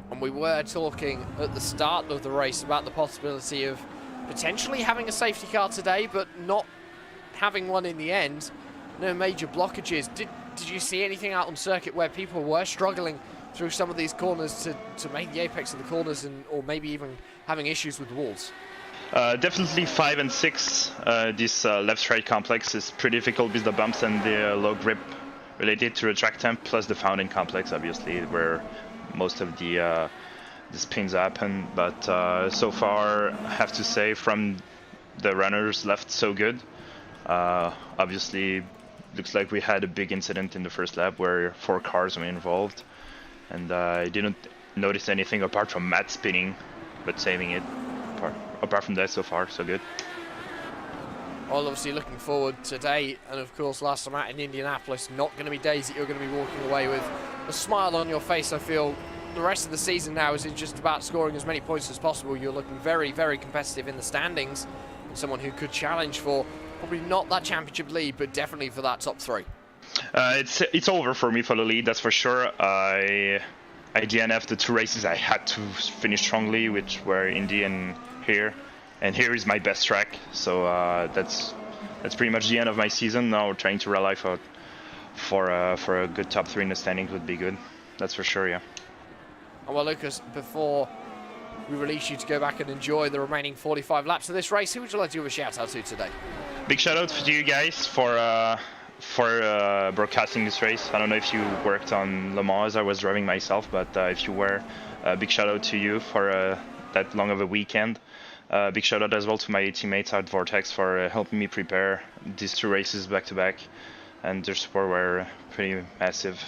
And we were talking at the start of the race about the possibility of potentially having a safety car today, but not having one in the end. No major blockages. did you see anything out on circuit where people were struggling through some of these corners to make the apex of the corners, or maybe even having issues with the walls? Definitely 5 and 6. This left-right complex is pretty difficult with the bumps and the low grip related to the track temp, plus the fountain complex, obviously, where most of the spins happen. But so far, I have to say, from the runners left so good. Obviously, looks like we had a big incident in the first lap where 4 cars were involved, and I didn't notice anything apart from Matt spinning, but saving it. Apart from that, so far, so good. Well, obviously looking forward today, and of course last time out in Indianapolis, not going to be days that you're going to be walking away with a smile on your face. I feel the rest of the season now is just about scoring as many points as possible. You're looking very, very competitive in the standings, and someone who could challenge for probably not that championship lead, but definitely for that top 3. It's over for me for the lead, that's for sure. I DNF'd the 2 races I had to finish strongly, which were Indy and here. And here is my best track, so that's pretty much the end of my season. Now trying to rely for a good top 3 in the standings would be good. That's for sure, yeah. Well, Lucas, before we release you to go back and enjoy the remaining 45 laps of this race, who would you like to give a shout out to today? Big shout out to you guys for broadcasting this race. I don't know if you worked on Le Mans as I was driving myself, but if you were, big shout out to you for that long of a weekend. Big shout out as well to my teammates at Vortex for helping me prepare these 2 races back to back, and their support were pretty massive.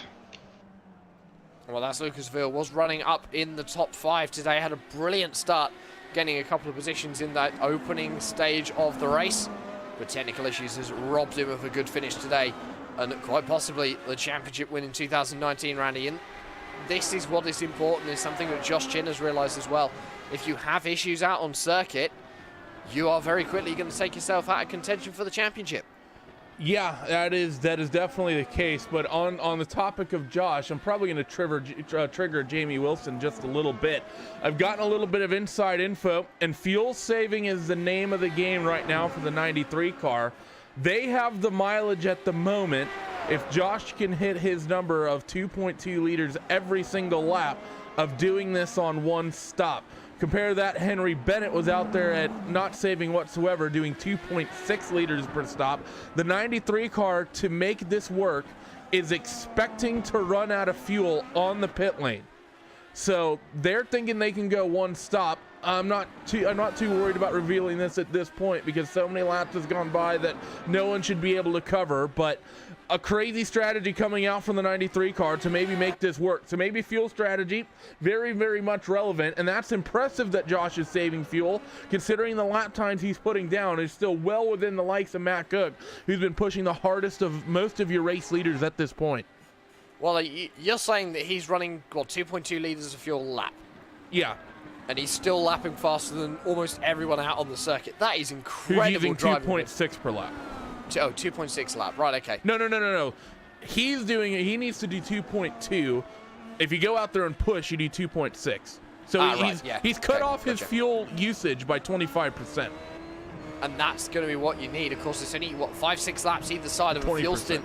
Well, that's Lucas Ville, was running up in the top 5 today, had a brilliant start, getting a couple of positions in that opening stage of the race, but technical issues has robbed him of a good finish today, and quite possibly the championship win in 2019, Randy. And this is what is important, is something that Josh Chin has realised as well. If you have issues out on circuit, you are very quickly going to take yourself out of contention for the championship. Yeah, that is definitely the case. But on the topic of Josh, I'm probably going to trigger Jamie Wilson just a little bit. I've gotten a little bit of inside info, and fuel saving is the name of the game right now for the 93 car. They have the mileage at the moment. If Josh can hit his number of 2.2 liters every single lap of doing this on one stop. Compare that, Henry Bennett was out there at not saving whatsoever, doing 2.6 liters per stop. The 93 car, to make this work, is expecting to run out of fuel on the pit lane. So they're thinking they can go one stop. I'm not too worried about revealing this at this point because so many laps has gone by that no one should be able to cover, but a crazy strategy coming out from the 93 car to maybe make this work. So maybe fuel strategy, very, very much relevant, and that's impressive that Josh is saving fuel, considering the lap times he's putting down is still well within the likes of Matt Cook, who's been pushing the hardest of most of your race leaders at this point. Well, you're saying that he's running, what, 2.2 litres of fuel a lap? Yeah. And he's still lapping faster than almost everyone out on the circuit. That is incredible. He's using 2.6 per lap. Oh, 2.6 lap. Right, okay. No. He needs to do 2.2. If you go out there and push, you do 2.6. So he's cut off his fuel usage by 25%. And that's going to be what you need. Of course, it's only, 5-6 laps either side of a fuel stint.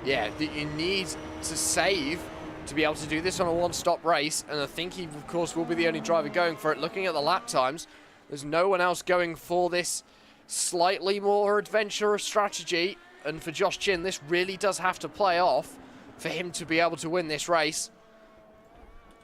Yeah, that you need to save to be able to do this on a one-stop race, and I think he, of course, will be the only driver going for it. Looking at the lap times, there's no one else going for this slightly more adventurous strategy, and for Josh Chin, this really does have to play off for him to be able to win this race.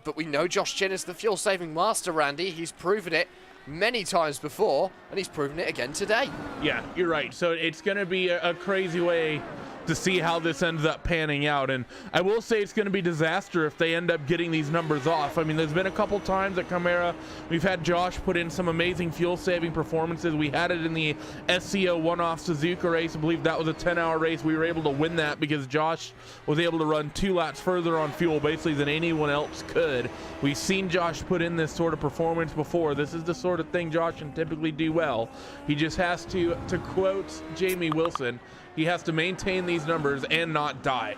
But we know Josh Chin is the fuel-saving master, Randy. He's proven it many times before, and he's proven it again today. Yeah, you're right. So it's going to be a crazy way to see how this ends up panning out, and I will say it's going to be disaster if they end up getting these numbers off. I mean, there's been a couple times at Chimera we've had Josh put in some amazing fuel-saving performances. We had it in the SCO one-off Suzuka race. I believe that was a 10-hour race. We were able to win that because Josh was able to run 2 laps further on fuel basically than anyone else could. We've seen Josh put in this sort of performance before. This is the sort of thing Josh can typically do well. He just has to quote Jamie Wilson, he has to maintain these numbers and not die.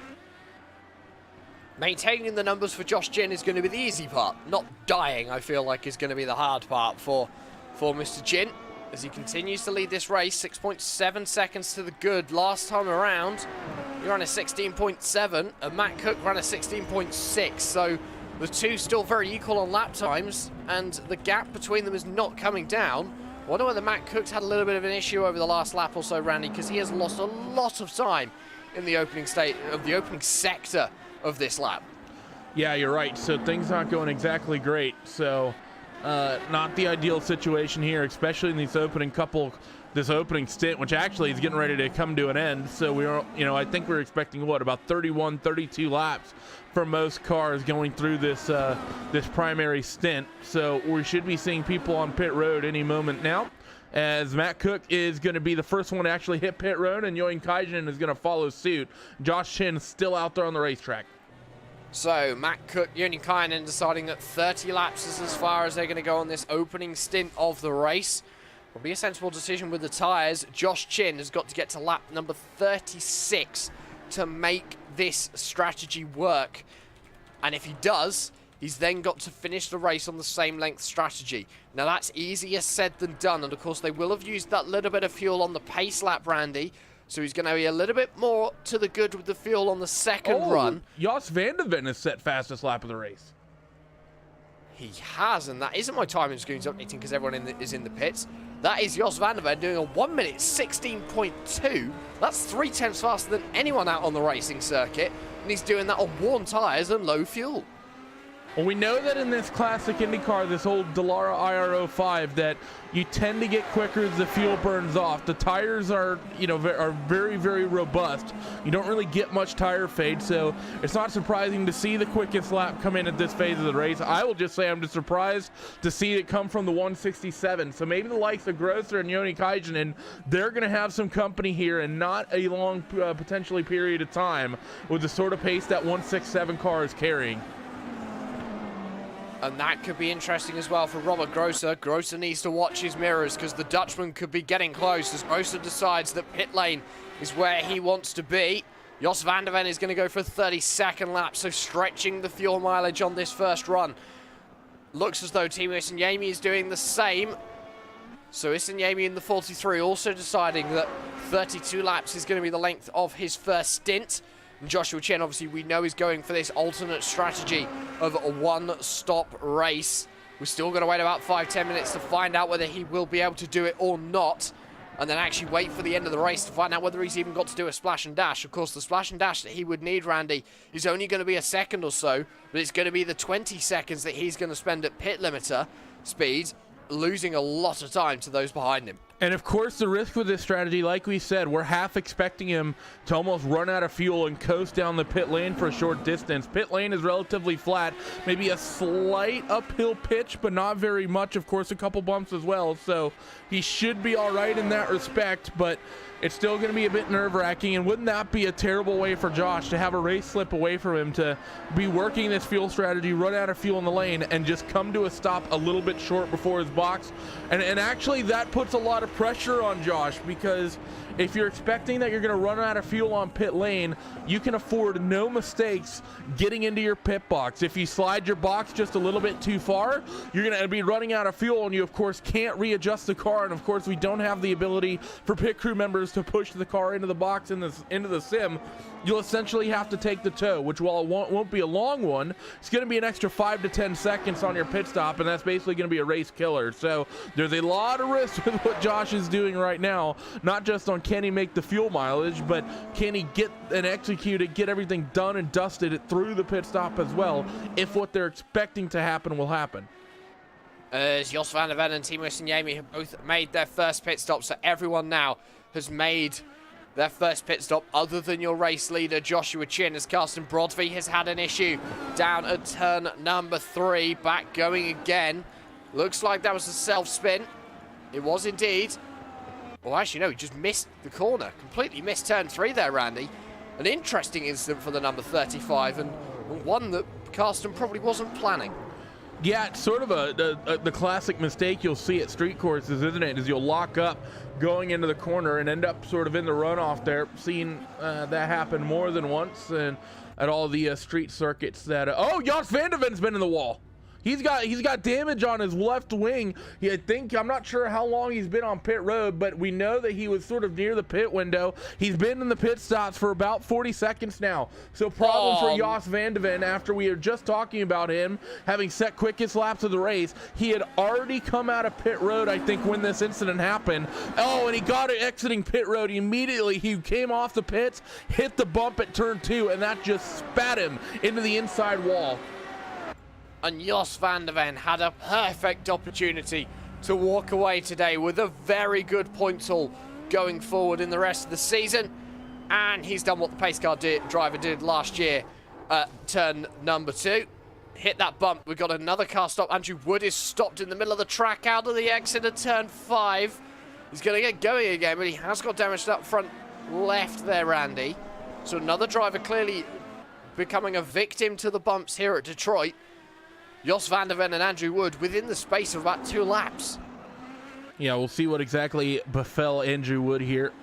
Maintaining the numbers for Josh Chin is going to be the easy part. Not dying, I feel like, is going to be the hard part for Mr. Chin as he continues to lead this race. 6.7 seconds to the good last time around. he ran a 16.7, and Matt Cook ran a 16.6, so the two still very equal on lap times, and the gap between them is not coming down. I wonder whether Matt Cook's had a little bit of an issue over the last lap or so, Randy, because he has lost a lot of time in the opening sector of this lap. Yeah, you're right. So things not going exactly great. So not the ideal situation here, especially in this opening stint, which actually is getting ready to come to an end. So we are, I think we're expecting about 31, 32 laps for most cars going through this this primary stint. So we should be seeing people on pit road any moment now, as Matt Cook is going to be the first one to actually hit pit road, and Logykal is going to follow suit. Josh Chin is still out there on the racetrack. So Matt Cook, Logykal deciding that 30 laps is as far as they're going to go on this opening stint of the race. Will be a sensible decision with the tyres. Josh Chin has got to get to lap number 36 to make this strategy work. And if he does, he's then got to finish the race on the same length strategy. Now that's easier said than done, and of course they will have used that little bit of fuel on the pace lap, Randy. So he's going to be a little bit more to the good with the fuel on the second run. Jos van de Ven has set fastest lap of the race. He has, and that isn't my timing screens updating because everyone is in the pits. That is Jos van de Ven doing a 1 minute 16.2. That's 3/10 faster than anyone out on the racing circuit, and he's doing that on worn tyres and low fuel. Well, we know that in this classic IndyCar, this old Dallara IR05, that you tend to get quicker as the fuel burns off. The tires are very, very robust. You don't really get much tire fade, so it's not surprising to see the quickest lap come in at this phase of the race. I will just say I'm just surprised to see it come from the 167. So maybe the likes of Grosser and Logykal, they're going to have some company here, and not a long, potentially period of time with the sort of pace that 167 car is carrying. And that could be interesting as well for Robert Grosser. Grosser needs to watch his mirrors because the Dutchman could be getting close as Grosser decides that pit lane is where he wants to be. Jos van de Ven is going to go for a 32nd lap, so stretching the fuel mileage on this first run. Looks as though Timo Isinniemi is doing the same. So Isinniemi in the 43 also deciding that 32 laps is going to be the length of his first stint. And Joshua Chen, obviously, we know is going for this alternate strategy of a one-stop race. We're still going to wait about 5-10 minutes to find out whether he will be able to do it or not, and then actually wait for the end of the race to find out whether he's even got to do a splash and dash. Of course, the splash and dash that he would need, Randy, is only going to be a second or so, but it's going to be the 20 seconds that he's going to spend at pit limiter speed, losing a lot of time to those behind him. And of course, the risk with this strategy, like we said, we're half expecting him to almost run out of fuel and coast down the pit lane for a short distance. Pit lane is relatively flat, maybe a slight uphill pitch, but not very much. Of course, a couple bumps as well. So he should be all right in that respect, but it's still going to be a bit nerve-wracking. And wouldn't that be a terrible way for Josh to have a race slip away from him, to be working this fuel strategy, run out of fuel in the lane, and just come to a stop a little bit short before his box? And actually, that puts a lot of pressure on Josh, because if you're expecting that you're going to run out of fuel on pit lane, you can afford no mistakes getting into your pit box. If you slide your box just a little bit too far, you're going to be running out of fuel, and you, of course, can't readjust the car. And, of course, we don't have the ability for pit crew members to push the car into the box into the sim. You'll essentially have to take the tow, which, while it won't be a long one, it's going to be an extra 5 to 10 seconds on your pit stop, and that's basically going to be a race killer. So there's a lot of risk with what Josh is doing right now, not just on can he make the fuel mileage, but can he get and execute it, get everything done and dusted through the pit stop as well, if what they're expecting to happen will happen. As Jos van de Ven and Timo Isinniemi have both made their first pit stop, so everyone now has made their first pit stop other than your race leader Joshua Chin, as Carsten Brodvie has had an issue down at turn number 3. Back going again. Looks like that was a self-spin. It was indeed. Well, actually, no, he just missed the corner. Completely missed turn 3 there, Randy. An interesting incident for the number 35, and one that Carsten probably wasn't planning. Yeah, it's sort of the classic mistake you'll see at street courses, isn't it? Is you'll lock up going into the corner and end up sort of in the runoff there. Seen that happen more than once, and at all the street circuits that... oh, Jos van de Ven's been in the wall. He's got damage on his left wing. I'm not sure how long he's been on pit road, but we know that he was sort of near the pit window. He's been in the pit stops for about 40 seconds now. So problem for Jos van de Ven after we were just talking about him having set quickest laps of the race. He had already come out of pit road, I think, when this incident happened. Oh, and he got it exiting pit road. Immediately he came off the pits, hit the bump at turn 2, and that just spat him into the inside wall. And Jos van de Ven had a perfect opportunity to walk away today with a very good points haul going forward in the rest of the season. And he's done what the pace car driver did last year at turn number 2. Hit that bump. We've got another car stop. Andrew Wood is stopped in the middle of the track out of the exit of turn 5. He's going to get going again, but he has got damage up front left there, Randy. So another driver clearly becoming a victim to the bumps here at Detroit. Jos van de Ven and Andrew Wood within the space of about 2 laps. Yeah, we'll see what exactly befell Andrew Wood here.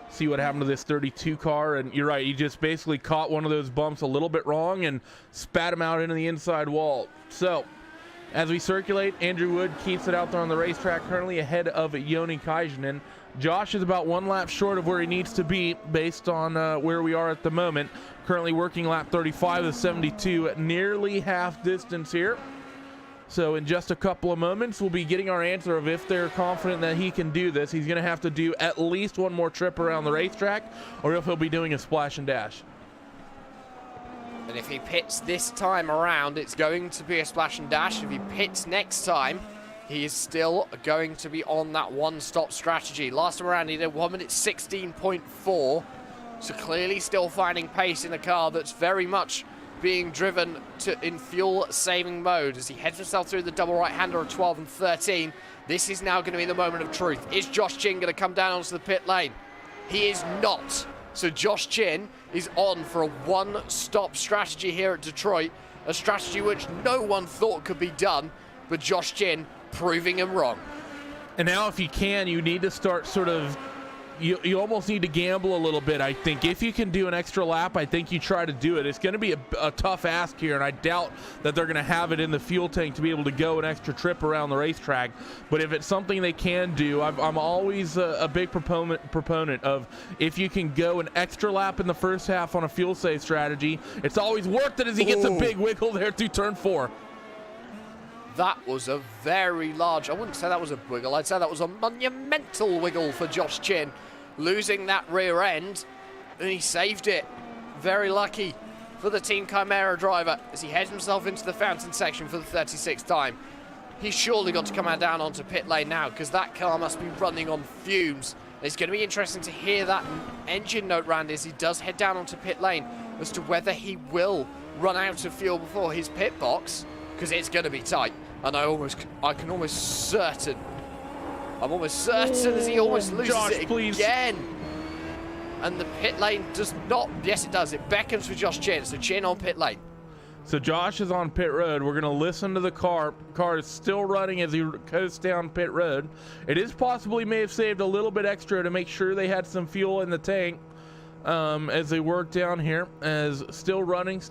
See what happened to this 32 car. And you're right, he just basically caught one of those bumps a little bit wrong and spat him out into the inside wall. So, as we circulate, Andrew Wood keeps it out there on the racetrack, currently ahead of Joni Kajanen. Josh is about 1 lap short of where he needs to be based on where we are at the moment. Currently working lap 35 of 72, nearly half distance here. So in just a couple of moments, we'll be getting our answer of if they're confident that he can do this. He's going to have to do at least 1 more trip around the racetrack, or if he'll be doing a splash and dash. And if he pits this time around, it's going to be a splash and dash. If he pits next time, he is still going to be on that one-stop strategy. Last time around, he did 1 minute 16.4. So clearly still finding pace in a car that's very much being driven in fuel-saving mode as he heads himself through the double right-hander of 12 and 13. This is now going to be the moment of truth. Is Josh Chin going to come down onto the pit lane? He is not. So Josh Chin is on for a one-stop strategy here at Detroit, a strategy which no one thought could be done, but Josh Chin proving him wrong. And now if you can, you need to start sort of, you almost need to gamble a little bit, I think. If you can do an extra lap, I think you try to do it. It's going to be a tough ask here, and I doubt that they're going to have it in the fuel tank to be able to go an extra trip around the racetrack. But if it's something they can do, I'm always a big proponent of if you can go an extra lap in the first half on a fuel save strategy, it's always worth it as he gets a big wiggle there through turn 4. That was a very large, I wouldn't say that was a wiggle, I'd say that was a monumental wiggle for Josh Chin. Losing that rear end, and he saved it. Very lucky for the Team Chimera driver as he heads himself into the fountain section for the 36th time. He's surely got to come out down onto pit lane now because that car must be running on fumes. It's going to be interesting to hear that engine note, Randy, as he does head down onto pit lane as to whether he will run out of fuel before his pit box, because it's going to be tight. And I'm almost certain as he almost loses Josh, it please. again. And the pit lane does not, yes it does, it beckons for Josh Chin, so Chin on pit lane. So Josh is on pit road. We're going to listen to the car. Car is still running as he coasts down pit road. It is possible he may have saved a little bit extra to make sure they had some fuel in the tank as they work down here. As still running.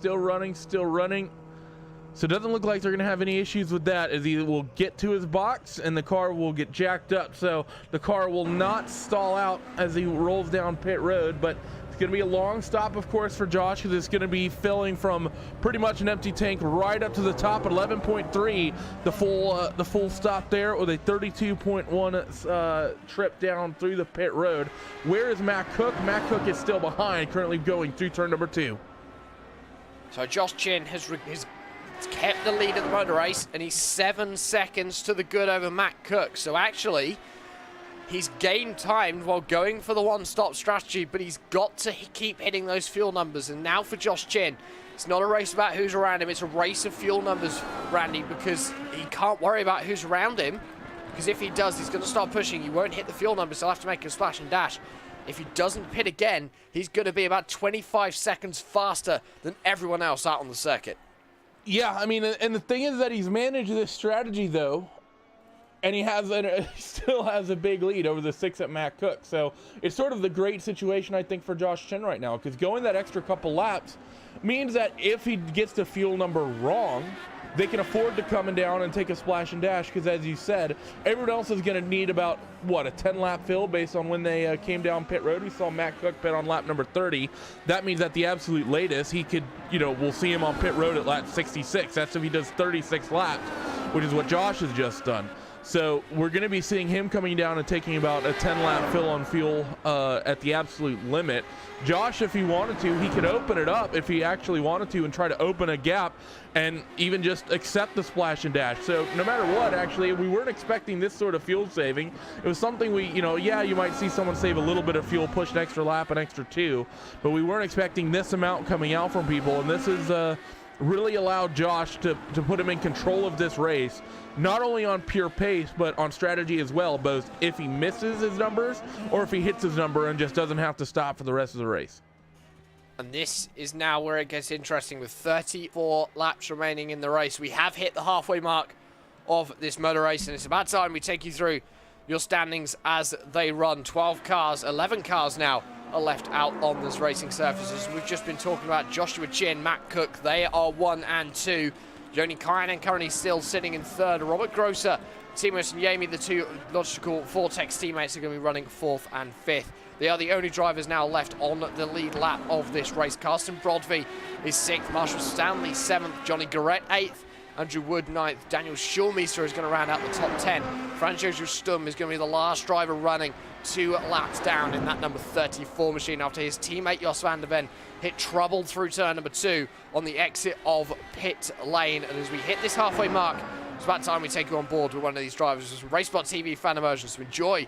So it doesn't look like they're going to have any issues with that as he will get to his box and the car will get jacked up. So the car will not stall out as he rolls down pit road, but it's going to be a long stop, of course, for Josh, because it's going to be filling from pretty much an empty tank right up to the top at 11.3, the full stop there with a 32.1 trip down through the pit road. Where is Matt Cook? Matt Cook is still behind, currently going through turn number 2. So Josh Chin has kept the lead of the motor race, and he's 7 seconds to the good over Matt Cook. So actually, he's gained time while going for the one-stop strategy, but he's got to keep hitting those fuel numbers. And now for Josh Chin, it's not a race about who's around him, it's a race of fuel numbers, Randy, because he can't worry about who's around him, because if he does, he's going to start pushing. He won't hit the fuel numbers, so he'll have to make a splash and dash. If he doesn't pit again, he's going to be about 25 seconds faster than everyone else out on the circuit. Yeah, I mean, and the thing is that he's managed this strategy, though, and he still has a big lead over the 6 at Matt Cook. So it's sort of the great situation, I think, for Josh Chin right now, because going that extra couple laps means that if he gets the fuel number wrong, they can afford to come down and take a splash and dash, because as you said, everyone else is going to need about, what, a 10-lap fill based on when they came down pit road. We saw Matt Cook pit on lap number 30. That means at the absolute latest, he could, we'll see him on pit road at lap 66. That's if he does 36 laps, which is what Josh has just done. So we're going to be seeing him coming down and taking about a 10-lap fill on fuel at the absolute limit. Josh, if he wanted to, he could open it up if he actually wanted to and try to open a gap and even just accept the splash and dash. So no matter what, actually, we weren't expecting this sort of fuel saving. It was something we, yeah, you might see someone save a little bit of fuel, push an extra lap, an extra 2, but we weren't expecting this amount coming out from people, and this is really allowed Josh to put him in control of this race, not only on pure pace, but on strategy as well, both if he misses his numbers or if he hits his number and just doesn't have to stop for the rest of the race. And this is now where it gets interesting with 34 laps remaining in the race. We have hit the halfway mark of this motor race, and it's about time we take you through your standings as they run. 12 cars, 11 cars now are left out on this racing surface. As we've just been talking about, Joshua Chin, Matt Cook, they are 1 and 2. Joni Kynan currently still sitting in 3rd. Robert Grosser, Timo and Yami, the 2 Logical Vortex teammates, are going to be running 4th and 5th. They are the only drivers now left on the lead lap of this race. Carsten Brodvey is 6th, Marshall Stanley 7th, Johnny Garrett 8th, Andrew Wood 9th, Daniel Schulmeister is going to round out the top 10. Franz-Josef Sturm is going to be the last driver running 2 laps down in that number 34 machine after his teammate Jos van der Ven hit trouble through turn number 2 on the exit of pit lane. And as we hit this halfway mark, it's about time we take you on board with one of these drivers. This is RaceSpot TV fan immersion, so enjoy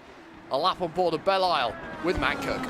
a lap on board of Belle Isle with Matt Cook.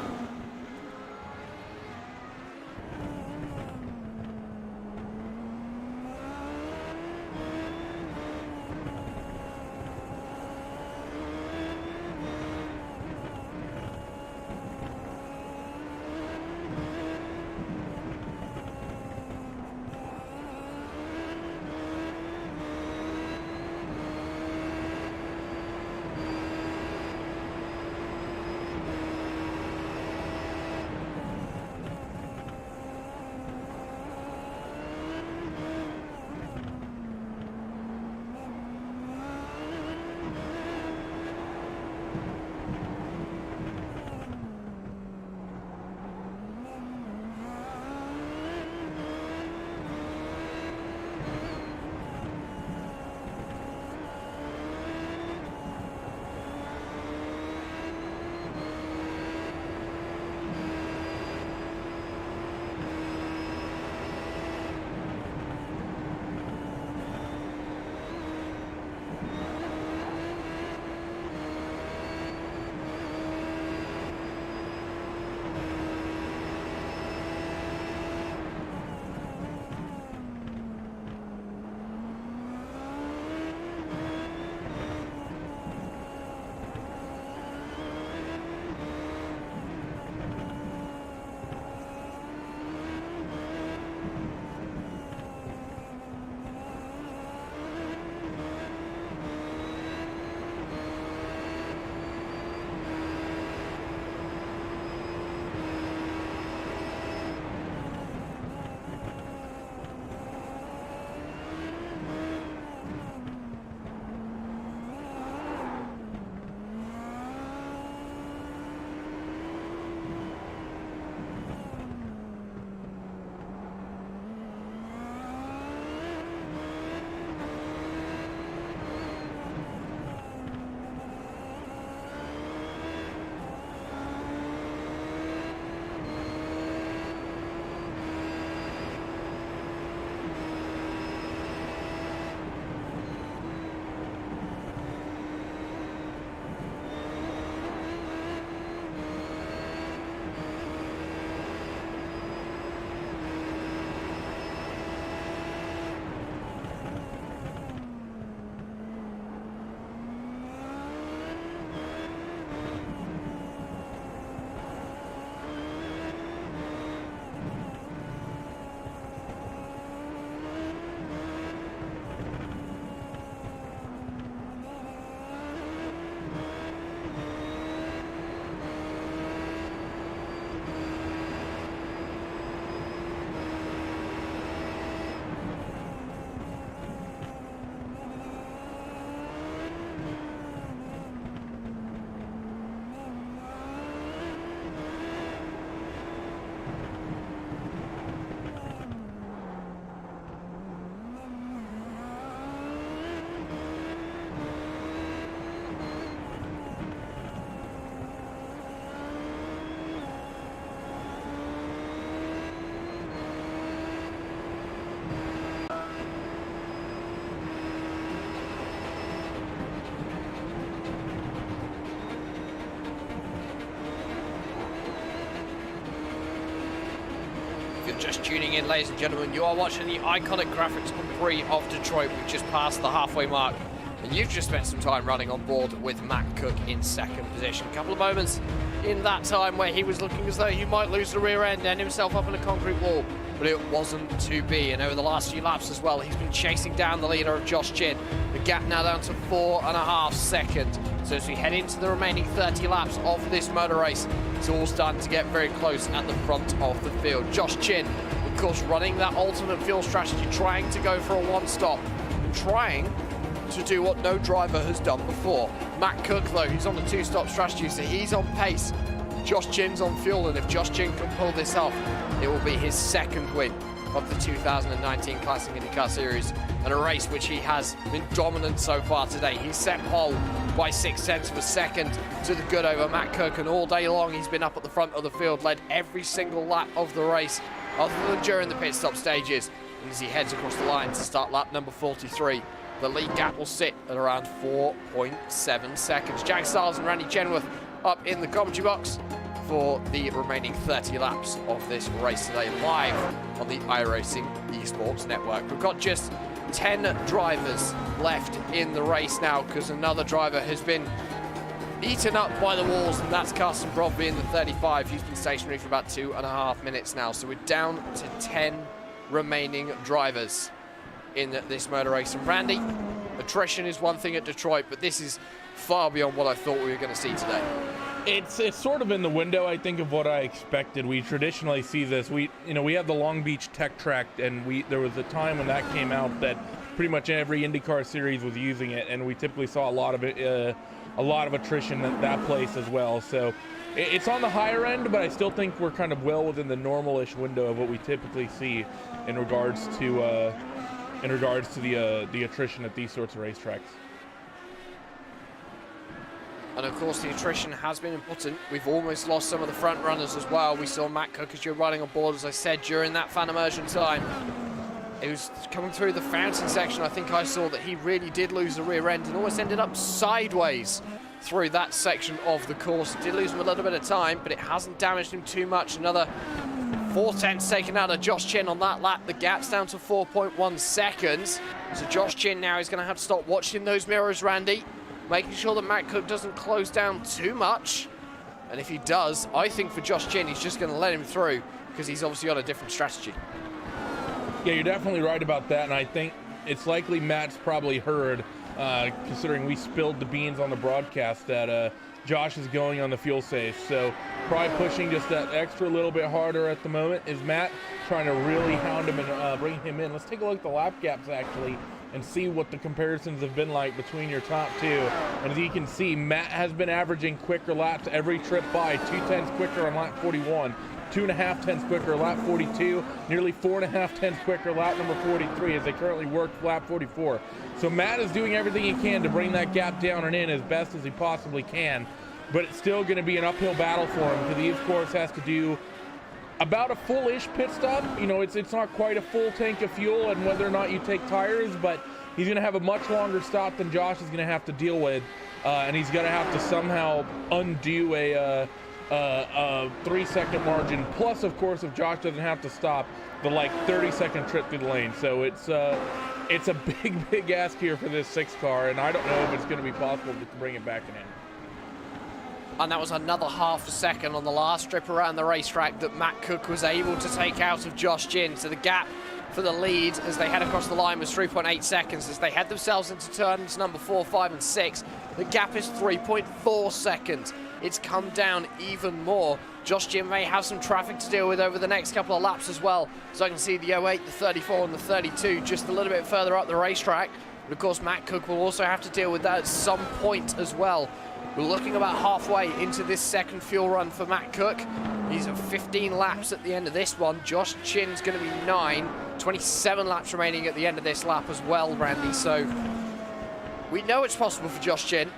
just tuning in, ladies and gentlemen, you are watching the iconic graphics Grand Prix of Detroit. We've just passed the halfway mark, and you've just spent some time running on board with Matt Cook in second position. A couple of moments in that time where he was looking as though he might lose the rear end, end himself up in a concrete wall, but it wasn't to be. And over the last few laps as well, he's been chasing down the leader of Josh Chin. The gap now down to 4.5 seconds. So as we head into the remaining 30 laps of this motor race, it's all starting to get very close at the front of the field. Josh Chin, of course, running that alternate fuel strategy, trying to go for a one-stop, and trying to do what no driver has done before. Matt Cook, though, he's on the two-stop strategy, so he's on pace. Josh Chin's on fuel, and if Josh Chin can pull this off, it will be his second win of the 2019 Classic Indycar Series, and a race which he has been dominant so far today. He's set pole by 0.6 of a second to the good over Matt Cook, and all day long he's been up at the front of the field, led every single lap of the race, other than during the pit stop stages. And as he heads across the line to start lap number 43, the lead gap will sit at around 4.7 seconds. Jack Stiles and Randy Chenworth up in the commentary box for the remaining 30 laps of this race today, live on the iRacing Esports Network. We've got just 10 drivers left in the race now, because another driver has been eaten up by the walls, and that's Carson Brobby in the 35. He's been stationary for about 2.5 minutes now, so we're down to 10 remaining drivers in this motor race. And Randy, attrition is one thing at Detroit, but this is far beyond what I thought we were going to see today. It's sort of in the window, I think, of what I expected. We traditionally see this. We have the Long Beach Tech Track, and there was a time when that came out that pretty much every IndyCar series was using it, and we typically saw a lot of attrition at that place as well. So it's on the higher end, but I still think we're kind of well within the normal-ish window of what we typically see in regards to the attrition at these sorts of racetracks. And of course, the attrition has been important. We've almost lost some of the front runners as well. We saw Matt Cook, as you're riding on board, as I said, during that fan immersion time. It was coming through the fountain section. I think I saw that he really did lose the rear end and almost ended up sideways through that section of the course. Did lose him a little bit of time, but it hasn't damaged him too much. Another 4/10 taken out of Josh Chin on that lap. The gap's down to 4.1 seconds. So Josh Chin now is going to have to start watching those mirrors, Randy, making sure that Matt Cook doesn't close down too much. And if he does, I think for Josh Chin, he's just going to let him through, because he's obviously got a different strategy. Yeah, you're definitely right about that, and I think it's likely Matt's probably heard, considering we spilled the beans on the broadcast, that Josh is going on the fuel safe. So probably pushing just that extra little bit harder at the moment. Is Matt trying to really hound him and bring him in? Let's take a look at the lap gaps, actually, and see what the comparisons have been like between your top two. And as you can see, Matt has been averaging quicker laps every trip by. 2/10 quicker on lap 41, 2.5 tenths quicker lap 42, nearly 4.5 tenths quicker lap number 43 as they currently work lap 44. So Matt is doing everything he can to bring that gap down and in as best as he possibly can, but it's still going to be an uphill battle for him, because he, of course, has to do about a full-ish pit stop. You know, it's not quite a full tank of fuel, and whether or not you take tires, but he's going to have a much longer stop than Josh is going to have to deal with, and he's going to have to somehow undo a 3-second margin. Plus, of course, if Josh doesn't have to stop, the 30-second trip through the lane. So it's a big ask here for this 6 car, and I don't know if it's going to be possible to bring it back in. And that was another half a second on the last strip around the racetrack that Matt Cook was able to take out of Josh Chin. So the gap for the lead as they head across the line was 3.8 seconds. As they head themselves into turns number 4, 5, and 6, the gap is 3.4 seconds. It's come down even more. Josh Chin may have some traffic to deal with over the next couple of laps as well. So I can see the 08, the 34, and the 32 just a little bit further up the racetrack. But of course, Matt Cook will also have to deal with that at some point as well. We're looking about halfway into this second fuel run for Matt Cook. He's at 15 laps at the end of this one. Josh Chin's going to be 9. 27 laps remaining at the end of this lap as well, Randy. So we know it's possible for Josh Chin,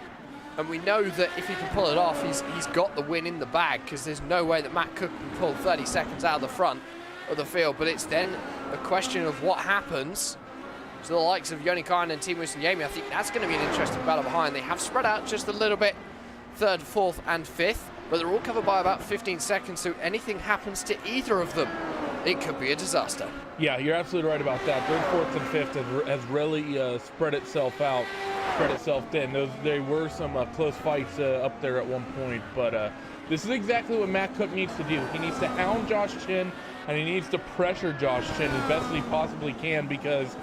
and we know that if he can pull it off, he's got the win in the bag, because there's no way that Matt Cook can pull 30 seconds out of the front of the field. But it's then a question of what happens to the likes of Logykal and Teemu Yemi. I think that's going to be an interesting battle behind. They have spread out just a little bit, 3rd, 4th, and 5th, but they're all covered by about 15 seconds, so anything happens to either of them it could be a disaster. Yeah, you're absolutely right about that. Third, fourth, and fifth has really spread itself out, spread itself thin. There were some close fights up there at one point, but this is exactly what Matt Cook needs to do. He needs to hound Josh Chin, and he needs to pressure Josh Chin as best as he possibly can, because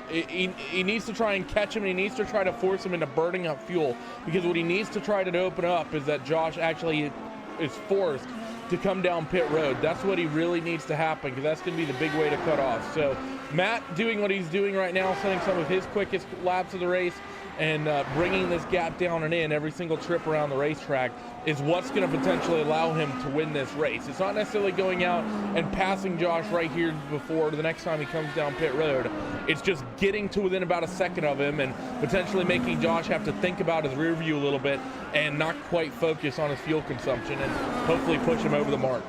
he needs to try and catch him, and he needs to try to force him into burning up fuel, because what he needs to try to open up is that Josh actually is forced to come down pit road. That's what he really needs to happen, because that's going to be the big way to cut off. So Matt doing what he's doing right now, setting some of his quickest laps of the race and bringing this gap down and in every single trip around the racetrack is what's going to potentially allow him to win this race. It's not necessarily going out and passing Josh right here before the next time he comes down pit road. It's just getting to within about a second of him and potentially making Josh have to think about his rear view a little bit and not quite focus on his fuel consumption and hopefully push him over the mark.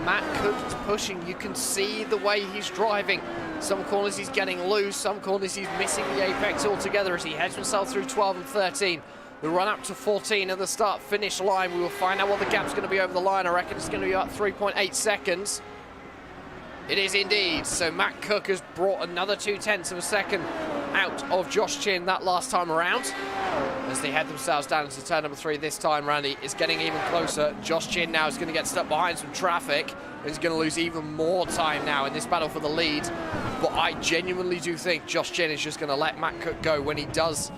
Matt Cook is pushing. You can see the way he's driving. Some corners he's getting loose, some corners he's missing the apex altogether as he heads himself through 12 and 13. The run up to 14 at the start-finish line. We will find out what the gap's going to be over the line. I reckon it's going to be about 3.8 seconds. It is indeed. So Matt Cook has brought another 0.2 of a second out of Josh Chin that last time around. As they head themselves down into turn number 3 this time, Randy is getting even closer. Josh Chin now is going to get stuck behind some traffic. He's going to lose even more time now in this battle for the lead. But I genuinely do think Josh Chin is just going to let Matt Cook go when he does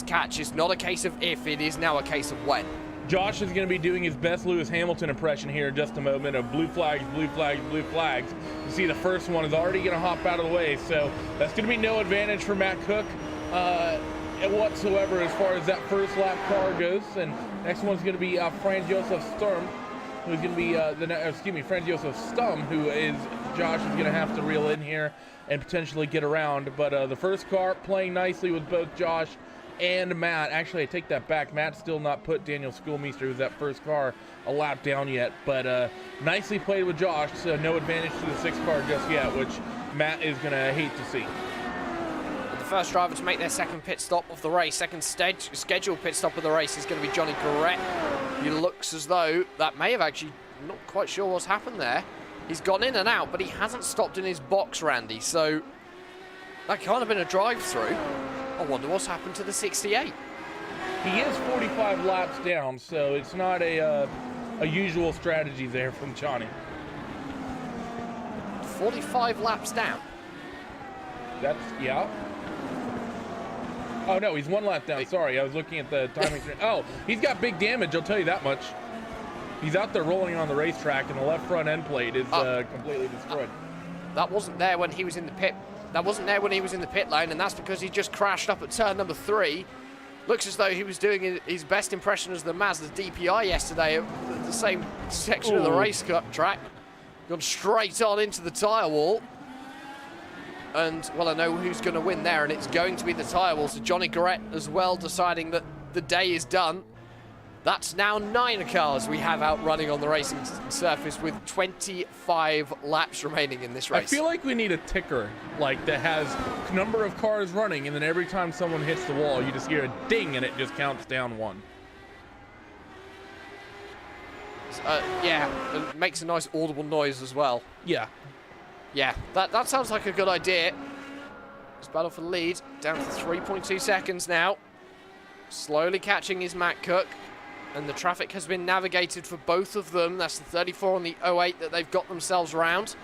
catch. It's not a case of if, it is now a case of when. Josh is going to be doing his best Lewis Hamilton impression here in just a moment of blue flags, blue flags, blue flags. You see the first one is already going to hop out of the way, so that's going to be no advantage for Matt Cook whatsoever as far as that first lap car goes. And next one's going to be Franz Josef Sturm, who's going to be Franz Josef Stum, who is Josh is going to have to reel in here and potentially get around. But the first car playing nicely with both Josh and Matt. Actually, I take that back. Matt still not put Daniel Schoolmeister, who's that first car, a lap down yet. But nicely played with Josh, so no advantage to the 6th car just yet, which Matt is going to hate to see. The first driver to make their second pit stop of the race, second scheduled pit stop of the race, is going to be Johnny Garrett. He looks as though that may have actually, not quite sure what's happened there. He's gone in and out, but he hasn't stopped in his box, Randy, so that can't have been a drive-through. I wonder what's happened to the 68. He is 45 laps down, so it's not a usual strategy there from Johnny. 45 laps down? That's, yeah. Oh, no, he's 1 lap down. Sorry, I was looking at the timing. Oh, he's got big damage, I'll tell you that much. He's out there rolling on the racetrack, and the left front end plate is completely destroyed. That wasn't there when he was in the pit. That wasn't there when he was in the pit lane, and that's because he just crashed up at turn number 3. Looks as though he was doing his best impression as the Mazda DPI yesterday at the same section of the race track. Gone straight on into the tyre wall. And, well, I know who's going to win there, and it's going to be the tyre wall. So Johnny Garrett as well deciding that the day is done. That's now 9 cars we have out running on the racing surface with 25 laps remaining in this race. I feel like we need a ticker, like, that has number of cars running, and then every time someone hits the wall, you just hear a ding, and it just counts down 1. Yeah, it makes a nice audible noise as well. Yeah. Yeah, that sounds like a good idea. This battle for the lead, down to 3.2 seconds now. Slowly catching is Matt Cook. And the traffic has been navigated for both of them. That's the 34 and the 08 that they've got themselves round.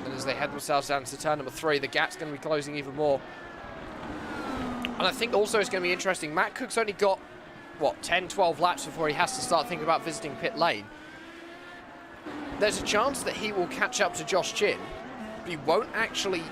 And as they head themselves down to turn number 3, the gap's going to be closing even more. And I think also it's going to be interesting. Matt Cook's only got, what, 10, 12 laps before he has to start thinking about visiting pit lane. There's a chance that he will catch up to Josh Chin, but he won't actually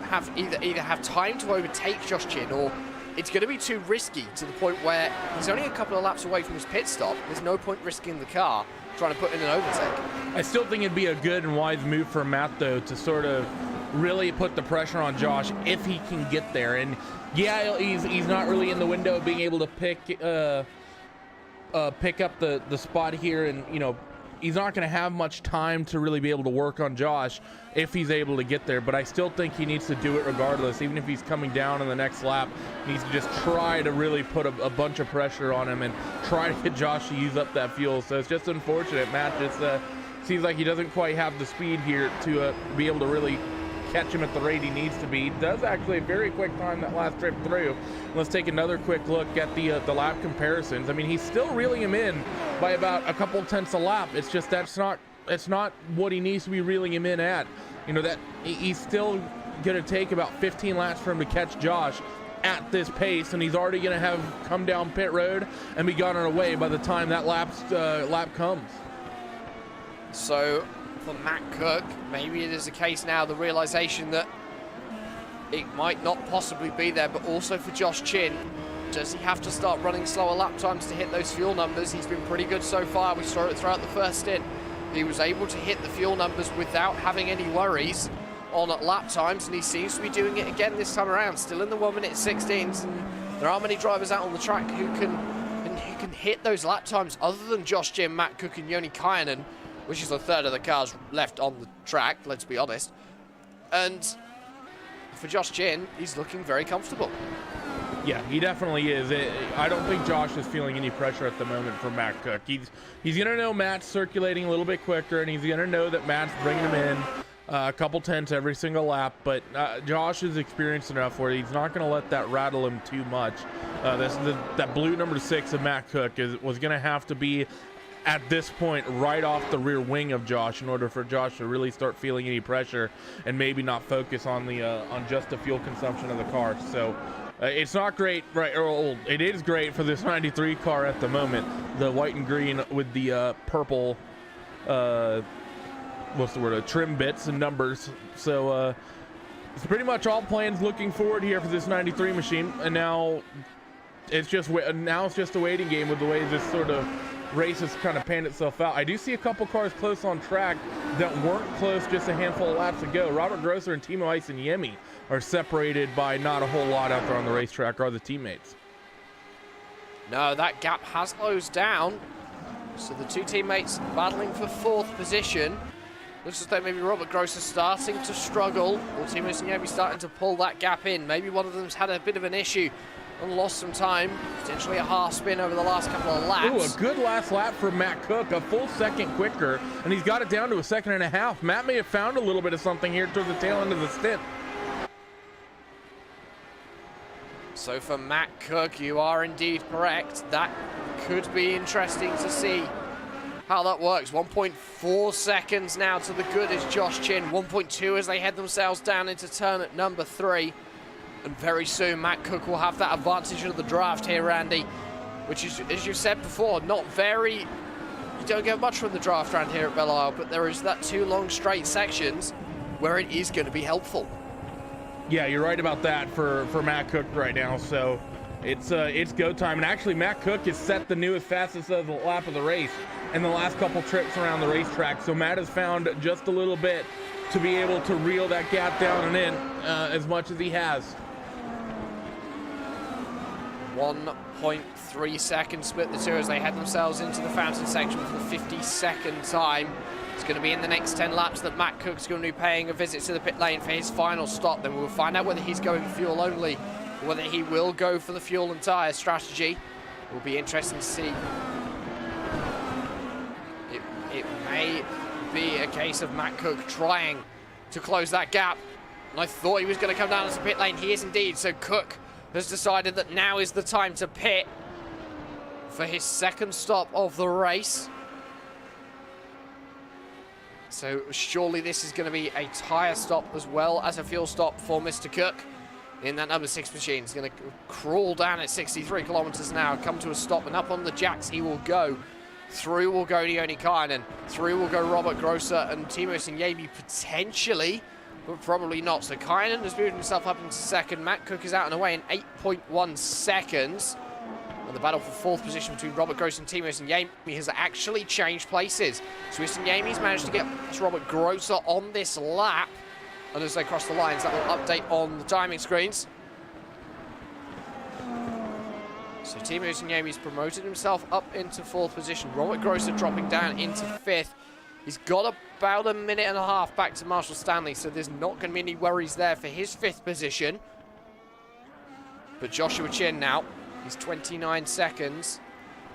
have either have time to overtake Josh Chin, or it's going to be too risky to the point where he's only a couple of laps away from his pit stop. There's no point risking the car trying to put in an overtake. I still think it'd be a good and wise move for Matt, though, to sort of really put the pressure on Josh if he can get there. And yeah, he's not really in the window of being able to pick up the spot here, and, you know, he's not going to have much time to really be able to work on Josh if he's able to get there. But I still think he needs to do it regardless. Even if he's coming down in the next lap, he needs to just try to really put a bunch of pressure on him and try to get Josh to use up that fuel. So it's just unfortunate. Matt just seems like he doesn't quite have the speed here to be able to really catch him at the rate he needs to be. He does actually a very quick time that last trip through. Let's take another quick look at the lap comparisons. I mean, he's still reeling him in by about a couple tenths a lap. It's just it's not what he needs to be reeling him in at. You know, that he's still going to take about 15 laps for him to catch Josh at this pace, and he's already going to have come down pit road and be gone away by the time that lap comes. So for Matt Cook, maybe it is a case now, the realization that it might not possibly be there, but also for Josh Chin, does he have to start running slower lap times to hit those fuel numbers? He's been pretty good so far. We saw it throughout the first stint. He was able to hit the fuel numbers without having any worries on lap times, and he seems to be doing it again this time around. Still in the 1:16s, and there aren't many drivers out on the track who can hit those lap times other than Josh Chin, Matt Cook, and Joni Kainen, which is a third of the cars left on the track, let's be honest. And for Josh Chin, he's looking very comfortable. Yeah, he definitely is. I don't think Josh is feeling any pressure at the moment from Matt Cook. He's going to know Matt's circulating a little bit quicker, and he's going to know that Matt's bringing him in a couple tenths every single lap. But Josh is experienced enough where he's not going to let that rattle him too much. That blue number 6 of Matt Cook was going to have to be at this point right off the rear wing of Josh in order for Josh to really start feeling any pressure and maybe not focus on on just the fuel consumption of the car. So it's not great, right? Or it is great for this 93 car at the moment, the white and green with the purple trim bits and numbers. So it's pretty much all plans looking forward here for this 93 machine, and now it's just a waiting game with the way this sort of race has kind of panned itself out. I do see a couple cars close on track that weren't close just a handful of laps ago. Robert Grosser and Timo Isinniemi are separated by not a whole lot out there on the racetrack, are the teammates. No, that gap has closed down. So the two teammates battling for 4th position. Looks as though maybe Robert Grosser starting to struggle, or Timo Isinniemi starting to pull that gap in. Maybe one of them's had a bit of an issue and lost some time, potentially a half spin over the last couple of laps. Ooh, a good last lap for Matt Cook, a full second quicker, and he's got it down to a second and a half. Matt may have found a little bit of something here towards the tail end of the stint. So for Matt Cook, you are indeed correct. That could be interesting to see how that works. 1.4 seconds now to the good is Josh Chin. 1.2 as they head themselves down into turn at number 3. And very soon, Matt Cook will have that advantage of the draft here, Randy, which is, as you said before, not very... You don't get much from the draft around here at Belle Isle, but there is that 2 long straight sections where it is going to be helpful. Yeah, you're right about that for Matt Cook right now. So it's go time. And actually, Matt Cook has set the newest fastest of the lap of the race in the last couple trips around the racetrack. So Matt has found just a little bit to be able to reel that gap down and in as much as he has. 1.3 seconds split the two as they head themselves into the fountain section for the 52nd time. It's going to be in the next 10 laps that Matt Cook's going to be paying a visit to the pit lane for his final stop. Then we'll find out whether he's going fuel only or whether he will go for the fuel and tyre strategy. It will be interesting to see. It may be a case of Matt Cook trying to close that gap. And I thought he was going to come down to the pit lane. He is indeed. So Cook has decided that now is the time to pit for his second stop of the race. So surely this is going to be a tyre stop as well as a fuel stop for Mr. Cook in that number 6 machine. He's going to crawl down at 63 kilometers an hour, come to a stop, and up on the jacks he will go. Through will go Joni Kainen. Through will go Robert Grosser and Timo Isinniemi potentially, but probably not. So Kainen has moved himself up into second. Matt Cook is out and away in 8.1 seconds. And the battle for 4th position between Robert Grosser and Timo Isinniemi has actually changed places. So Isinniemi's managed to get Robert Grosser on this lap. And as they cross the lines, that will update on the timing screens. So Timo Yami's promoted himself up into 4th position. Robert Grosser dropping down into 5th. He's got about a minute and a half back to Marshall Stanley, so there's not going to be any worries there for his 5th position. But Joshua Chin now, he's 29 seconds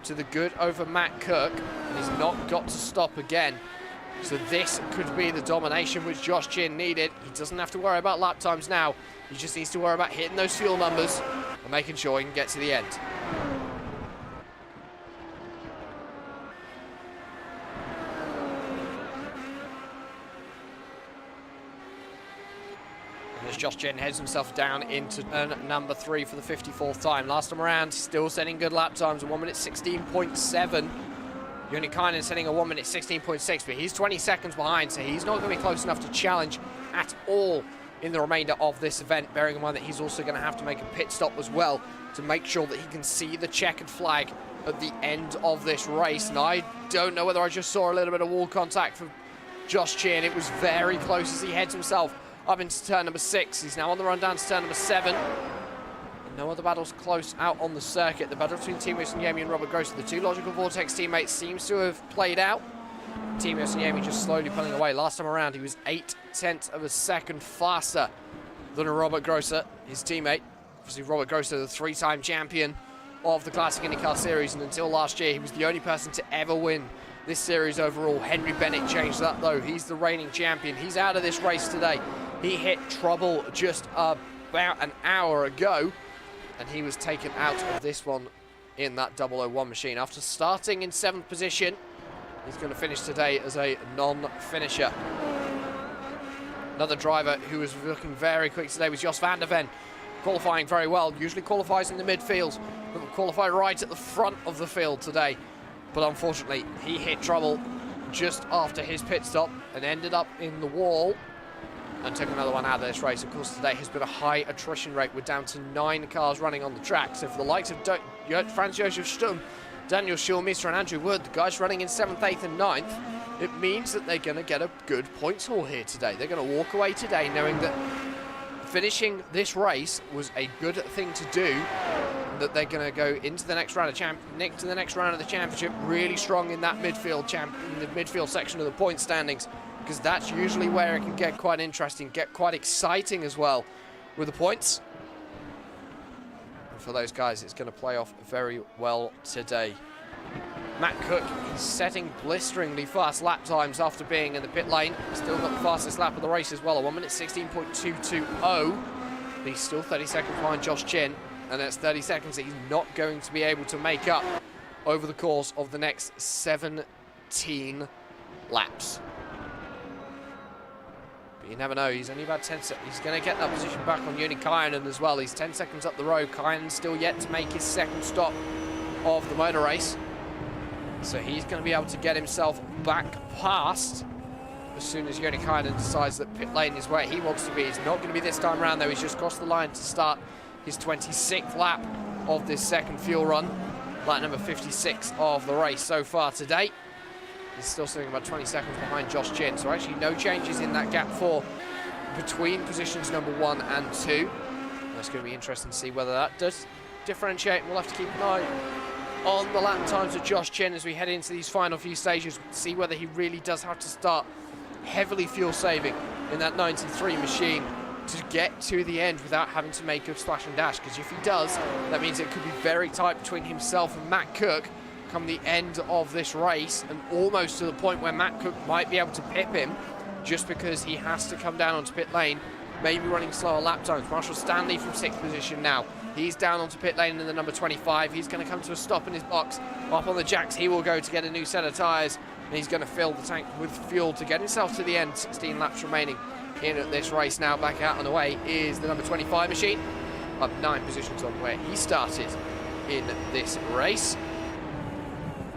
to the good over Matt Cook, and he's not got to stop again. So this could be the domination which Josh Chin needed. He doesn't have to worry about lap times now. He just needs to worry about hitting those fuel numbers and making sure he can get to the end. As Josh Chin heads himself down into turn number 3 for the 54th time. Last time around, still setting good lap times, 1 minute 16.7. Unikainen setting a 1 minute 16.6, but he's 20 seconds behind, so he's not going to be close enough to challenge at all in the remainder of this event, bearing in mind that he's also going to have to make a pit stop as well to make sure that he can see the checkered flag at the end of this race. And I don't know whether I just saw a little bit of wall contact from Josh Chin. It was very close as he heads himself up into turn number 6. He's now on the run down to turn number 7. No other battles close out on the circuit. The battle between Timo Yami and Robert Grosser, the 2 Logical Vortex teammates, seems to have played out. Timo Yami just slowly pulling away. Last time around, he was 0.8 of a second faster than Robert Grosser, his teammate. Obviously, Robert Grosser, the 3-time champion of the Classic Indycar Series, and until last year, he was the only person to ever win this series overall. Henry Bennett changed that, though. He's the reigning champion. He's out of this race today. He hit trouble just about an hour ago, and he was taken out of this one in that 001 machine. After starting in 7th position, he's going to finish today as a non-finisher. Another driver who was looking very quick today was Jos van der Ven, qualifying very well. Usually qualifies in the midfield, but qualified right at the front of the field today. But unfortunately, he hit trouble just after his pit stop and ended up in the wall and took another one out of this race. Of course, today has been a high attrition rate. We're down to 9 cars running on the track. So for the likes of Franz Josef Sturm, Daniel Schulmeister and Andrew Wood, the guys running in 7th, 8th and 9th, it means that they're going to get a good points haul here today. They're going to walk away today knowing that finishing this race was a good thing to do, that they're going to go into the next round of the championship really strong in that midfield section of the point standings, because that's usually where it can get quite interesting, get quite exciting as well with the points. And for those guys, it's going to play off very well today. Matt Cook is setting blisteringly fast lap times after being in the pit lane. Still got the fastest lap of the race as well, a 1 minute 16.220. He's still 30 seconds behind Josh Chin, and that's 30 seconds that he's not going to be able to make up over the course of the next 17 laps. But you never know, he's only about 10 seconds. He's going to get that position back on Unikainen as well. He's 10 seconds up the road. Kainen's still yet to make his 2nd stop of the motor race. So he's going to be able to get himself back past as soon as Unikainen decides that pit lane is where he wants to be. He's not going to be this time around, though. He's just crossed the line to start his 26th lap of this 2nd fuel run. Lap number 56 of the race so far today. He's still sitting about 20 seconds behind Josh Chin. So actually no changes in that gap 4 between positions number 1 and 2. That's going to be interesting to see whether that does differentiate. We'll have to keep an eye on the lap times of Josh Chin as we head into these final few stages, see whether he really does have to start heavily fuel saving in that 93 machine to get to the end without having to make a splash and dash, because if he does, that means it could be very tight between himself and Matt Cook come the end of this race, and almost to the point where Matt Cook might be able to pip him just because he has to come down onto pit lane, maybe running slower lap times. Marshall Stanley from 6th position now. He's down onto pit lane in the number 25. He's going to come to a stop in his box. Up on the jacks he will go to get a new set of tyres, and he's going to fill the tank with fuel to get himself to the end. 16 laps remaining in this race now. Back out on the way is the number 25 machine, up 9 positions on where he started in this race.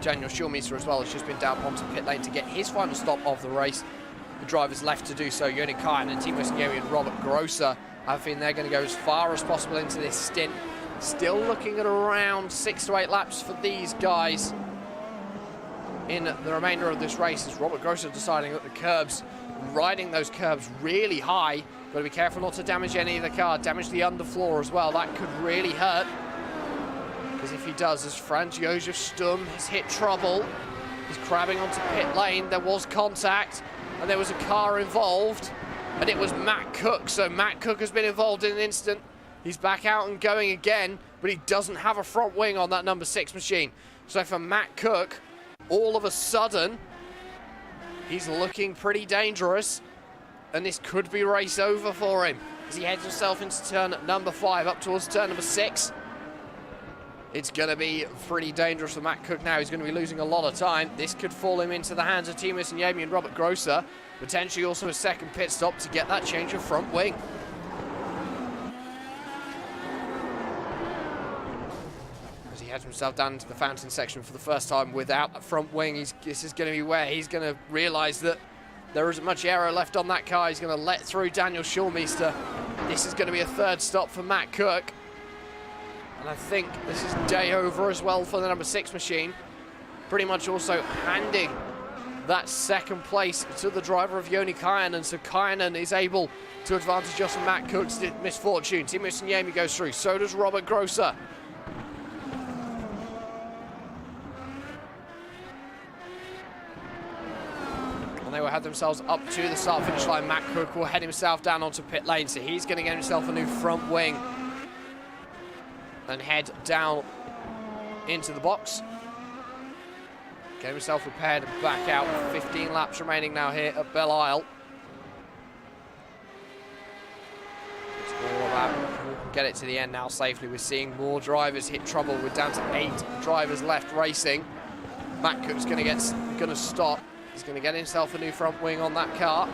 Daniel Schulmeister as well has just been down onto pit lane to get his final stop of the race. The drivers left to do so, Unikainen and Timo Yami and Robert Grosser, I think they're going to go as far as possible into this stint. Still looking at around 6 to 8 laps for these guys in the remainder of this race, as Robert Grosser deciding that the curbs, riding those curbs really high. Got to be careful not to damage any of the car, damage the underfloor as well. That could really hurt. Because if he does, as Franz Josef Sturm has hit trouble, he's crabbing onto pit lane. There was contact, and there was a car involved, and it was Matt Cook. So Matt Cook has been involved in an instant. He's back out and going again, but he doesn't have a front wing on that number 6 machine. So for Matt Cook, all of a sudden, he's looking pretty dangerous, and this could be race over for him as he heads himself into turn number 5 up towards turn number 6. It's going to be pretty dangerous for Matt Cook now. He's going to be losing a lot of time. This could fall him into the hands of Timo Sanyemi and Robert Grosser. Potentially also a second pit stop to get that change of front wing. As he heads himself down into the fountain section for the first time without a front wing, this is going to be where he's going to realise that there isn't much aero left on that car. He's going to let through Daniel Schulmeister. This is going to be a third stop for Matt Cook. And I think this is day over as well for the number 6 machine. Pretty much also handing that second place to the driver of Joni Kajanen. So Kajanen is able to advantage just from Matt Cook's misfortune. Timo Sanyemi goes through, so does Robert Grosser. And they will have themselves up to the start-finish line. Matt Cook will head himself down onto pit lane, so he's going to get himself a new front wing and head down into the box. Get himself repaired and back out. 15 laps remaining now here at Belle Isle. It's all about who can get it to the end now safely. We're seeing more drivers hit trouble. We're down to 8 drivers left racing. Matt Cook's going to stop. He's going to get himself a new front wing on that car.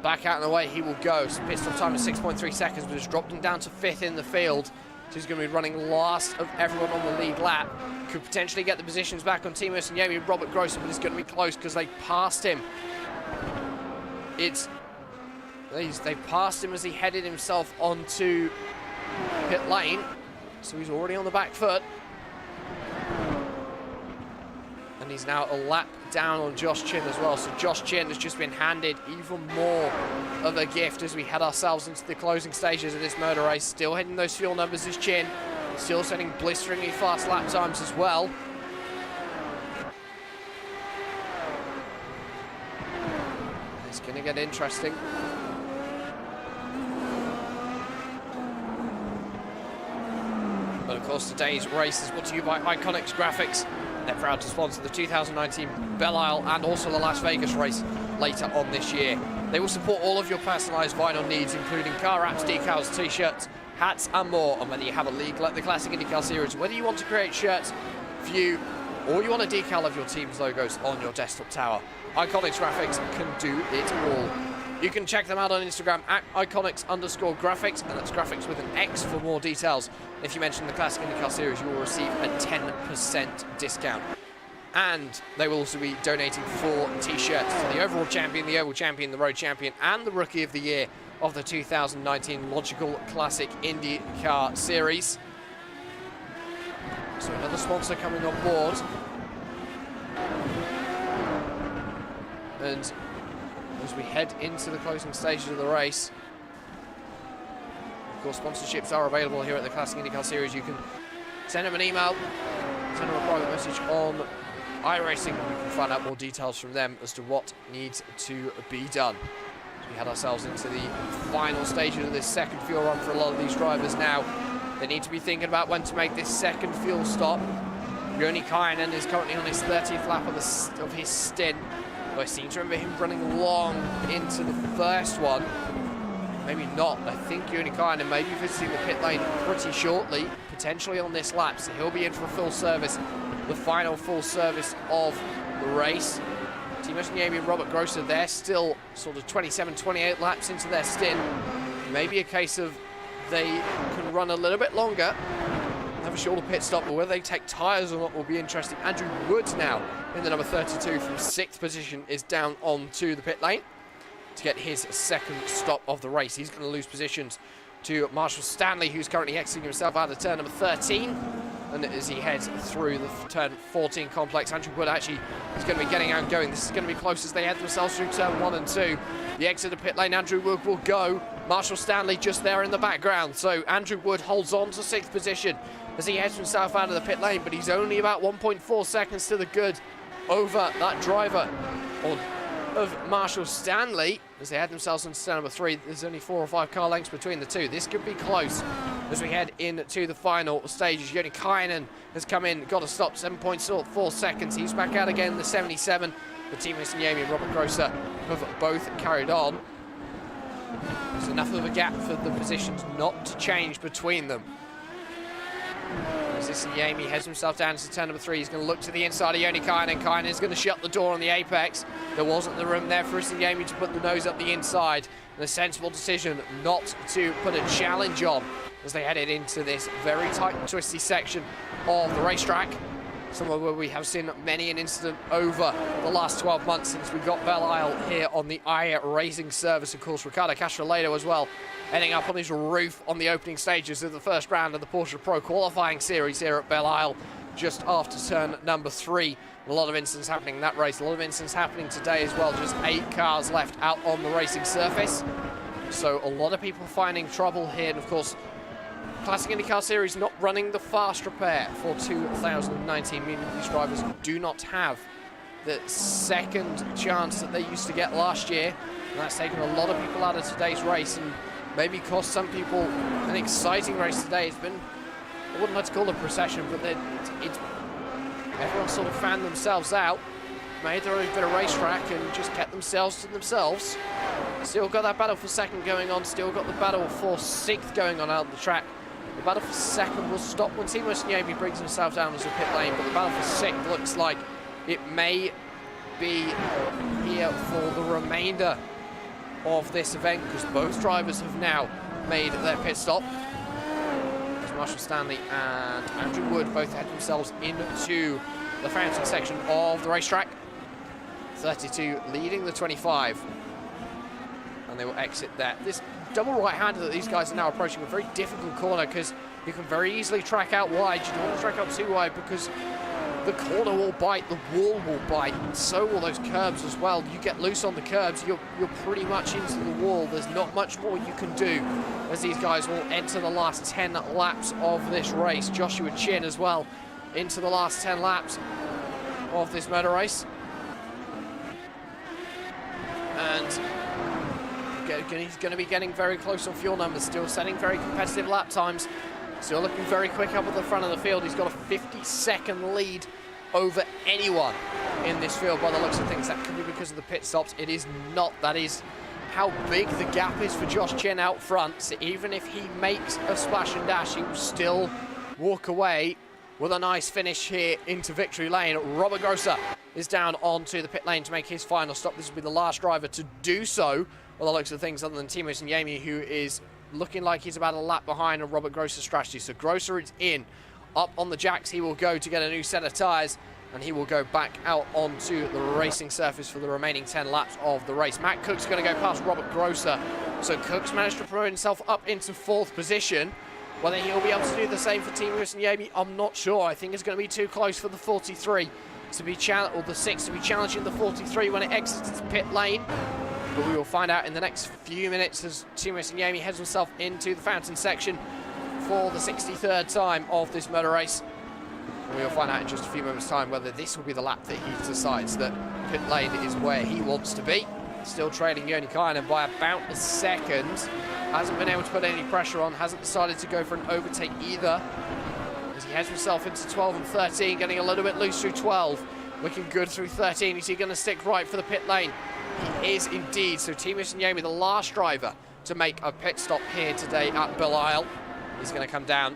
Back out and away he will go. So pit stop time is 6.3 seconds, but it's dropped him down to 5th in the field. So he's going to be running last of everyone on the lead lap. Could potentially get the positions back on Timo Sanyemi and Robert Grosser, but it's going to be close because they passed him. They passed him as he headed himself onto pit lane. So he's already on the back foot. And he's now a lap down on Josh Chin as well. So Josh Chin has just been handed even more of a gift as we head ourselves into the closing stages of this motor race. Still hitting those fuel numbers as Chin. Still setting blisteringly fast lap times as well. It's going to get interesting. But of course today's race is brought to you by Iconics Graphics. They're proud to sponsor the 2019 Belle Isle and also the Las Vegas race later on this year. They will support all of your personalised vinyl needs, including car wraps, decals, t-shirts, hats and more. And whether you have a league like the Classic Indycar Series, whether you want to create shirts for you or you want a decal of your team's logos on your desktop tower, Iconics Graphics can do it all. You can check them out on Instagram at iconics_graphics, and that's graphics with an X for more details. If you mention the Classic Indycar Series, you will receive a 10% discount. And they will also be donating 4 t-shirts to the overall champion, the oval champion, the road champion, and the rookie of the year of the 2019 Logykal Classic IndyCar Series. So another sponsor coming on board. And as we head into the closing stages of the race, of course, sponsorships are available here at the Classic IndyCar Series. You can send them an email, send them a private message on iRacing. You can find out more details from them as to what needs to be done. As we head ourselves into the final stages of this second fuel run for a lot of these drivers now. They need to be thinking about when to make this second fuel stop. Joni Kajanen is currently on his 30th lap of his stint. I seem to remember him running long into the first one. Maybe not. I think Joni Kajanen may be visiting the pit lane pretty shortly, potentially on this lap. So he'll be in for a full service, the final full service of the race. Timo Sanyemi and Robert Grosser, they're still sort of 27, 28 laps into their stint. Maybe a case of they can run a little bit longer, have a shorter pit stop, but whether they take tyres or not will be interesting. Andrew Wood now in the number 32 from 6th position is down onto the pit lane to get his second stop of the race. He's going to lose positions to Marshall Stanley, who's currently exiting himself out of turn number 13. And as he heads through the turn 14 complex, Andrew Wood actually is going to be getting out and going. This is going to be close as they head themselves through turn 1 and 2. The exit of pit lane, Andrew Wood will go. Marshall Stanley just there in the background. So Andrew Wood holds on to 6th position. as he heads himself out of the pit lane, but he's only about 1.4 seconds to the good over that driver of Marshall Stanley as they head themselves into turn number 3. There's only 4 or 5 car lengths between the two. This could be close as we head into the final stages. Logykal has come in, got to stop, 7.4 seconds. He's back out again, the 77. The team Yami and Robert Grosser have both carried on. There's enough of a gap for the positions not to change between them. As this Yami heads himself down to turn number 3, he's going to look to the inside of Logykal, and Kinen is going to shut the door on the apex. There wasn't the room there for Yami to put the nose up the inside, and a sensible decision not to put a challenge on as they headed into this very tight and twisty section of the racetrack. Somewhere where we have seen many an incident over the last 12 months since we got Belle here on the iRacing service. Of course, Ricardo Castrolado as well, ending up on his roof on the opening stages of the first round of the Porsche Pro qualifying series here at Belle just after turn number 3. A lot of incidents happening in that race. A lot of incidents happening today as well. Just 8 cars left out on the racing surface. So a lot of people finding trouble here. And of course, Classic IndyCar Series not running the fast repair for 2019, meaning these drivers do not have the second chance that they used to get last year, and that's taken a lot of people out of today's race and maybe cost some people an exciting race today. It's been, I wouldn't like to call it a procession, but everyone sort of fanned themselves out, made their own bit of racetrack and just kept themselves to themselves. Still got that battle for second going on, still got the battle for 6th going on out of the track. The battle for 2nd will stop when Timo Yami brings himself down as a pit lane, but the battle for 6th looks like it may be here for the remainder of this event, because both drivers have now made their pit stop. As Marshall Stanley and Andrew Wood both head themselves into the fountain section of the racetrack. 32 leading the 25, and they will exit there. This double right-hander that these guys are now approaching a very difficult corner, because you can very easily track out wide. You don't want to track out too wide because the corner will bite, the wall will bite, and so will those curbs as well. You get loose on the curbs, you're pretty much into the wall. There's not much more you can do as these guys will enter the last 10 laps of this race. Joshua Chin as well into the last 10 laps of this motor race. And he's going to be getting very close on fuel numbers, still setting very competitive lap times, still looking very quick up at the front of the field. He's got a 50-second lead over anyone in this field by the looks of things. That could be because of the pit stops. It is not. That is how big the gap is for Josh Chen out front. So even if he makes a splash and dash, he will still walk away with a nice finish here into victory lane. Robert Grosser is down onto the pit lane to make his final stop. This will be the last driver to do so, by the looks of things, other than Timo Yami, who is looking like he's about a lap behind on Robert Grosser's strategy. So Grosser is in. Up on the jacks he will go to get a new set of tyres, and he will go back out onto the racing surface for the remaining 10 laps of the race. Matt Cook's going to go past Robert Grosser. So Cook's managed to promote himself up into 4th position. Whether he'll be able to do the same for Timo Yami, I'm not sure. I think it's going to be too close for the 43 to be or the 6 to be challenging the 43 when it exits the pit lane. But we will find out in the next few minutes as Timo Yami heads himself into the fountain section for the 63rd time of this motor race. And we will find out in just a few moments' time whether this will be the lap that he decides that pit lane is where he wants to be. Still trailing Logykal by about a second. Hasn't been able to put any pressure on, hasn't decided to go for an overtake either, as he heads himself into 12 and 13, getting a little bit loose through 12. Looking good through 13. Is he going to stick right for the pit lane? He is indeed. So Timo Yami, the last driver to make a pit stop here today at Belle, is going to come down.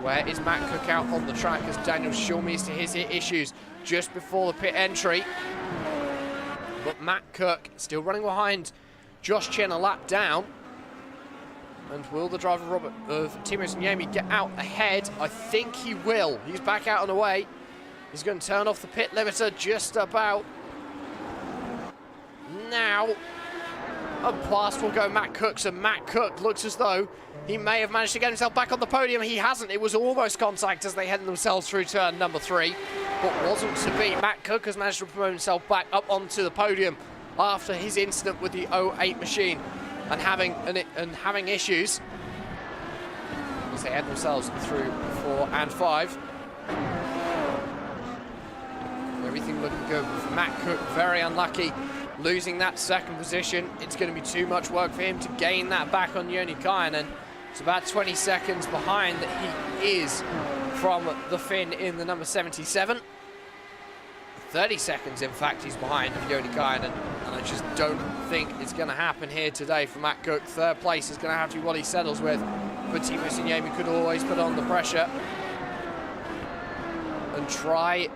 Where is Matt Cook out on the track as Daniel Schulmeester to his issues just before the pit entry? But Matt Cook still running behind Josh Chen a lap down. And will the driver of Timo Yami get out ahead? I think he will. He's back out and away. He's going to turn off the pit limiter just about now. And past will go Matt Cook. So Matt Cook looks as though he may have managed to get himself back on the podium. He hasn't. It was almost contact as they headed themselves through turn number 3, but wasn't to be. Matt Cook has managed to promote himself back up onto the podium after his incident with the 08 machine and having issues. as they head themselves through 4 and 5. Everything looking good with Matt Cook, very unlucky, losing that second position. It's going to be too much work for him to gain that back on Logykal, and it's about 20 seconds behind that he is from the Finn in the number 77. 30 seconds, in fact, he's behind of Logykal, and I just don't think it's going to happen here today for Matt Cook. Third place is going to have to be what he settles with, but Timo Sinyemi could always put on the pressure and try and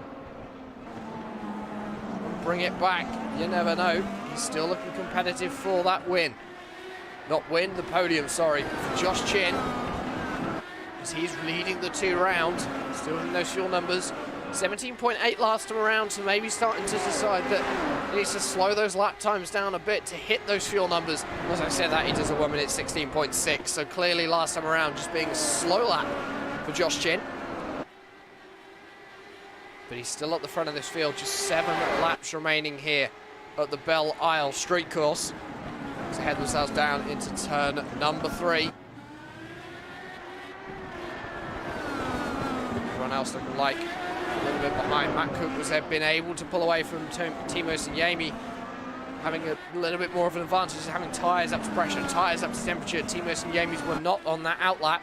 bring it back. You never know. He's still looking competitive for that win. Not win, the podium, sorry, for Josh Chin, as he's leading the 2 rounds, still in those fuel numbers. 17.8 last time around, so maybe starting to decide that he needs to slow those lap times down a bit to hit those fuel numbers. As I said that, he does a 1 minute 16.6, so clearly last time around just being a slow lap for Josh Chin. But he's still at the front of this field, just 7 laps remaining here at the Belle Isle Street Course. To head themselves down into turn number 3. Everyone else looking like a little bit behind. Matt Cook was been able to pull away from Timo Sinyemi, having a little bit more of an advantage, having tyres up to pressure, tyres up to temperature. Timo Sinyemi's were not on that outlap,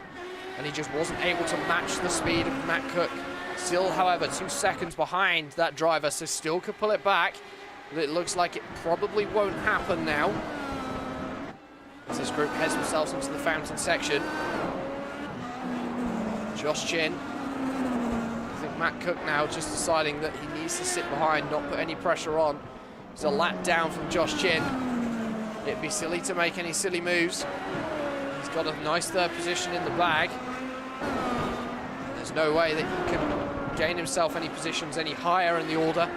and he just wasn't able to match the speed of Matt Cook. Still, however, 2 seconds behind that driver, so still could pull it back, but it looks like it probably won't happen now, as this group heads themselves into the fountain section. Josh Chin, I think Matt Cook now just deciding that he needs to sit behind, not put any pressure on. There's a lap down from Josh Chin. It'd be silly to make any silly moves. He's got a nice 3rd position in the bag. There's no way that he can gain himself any positions any higher in the order.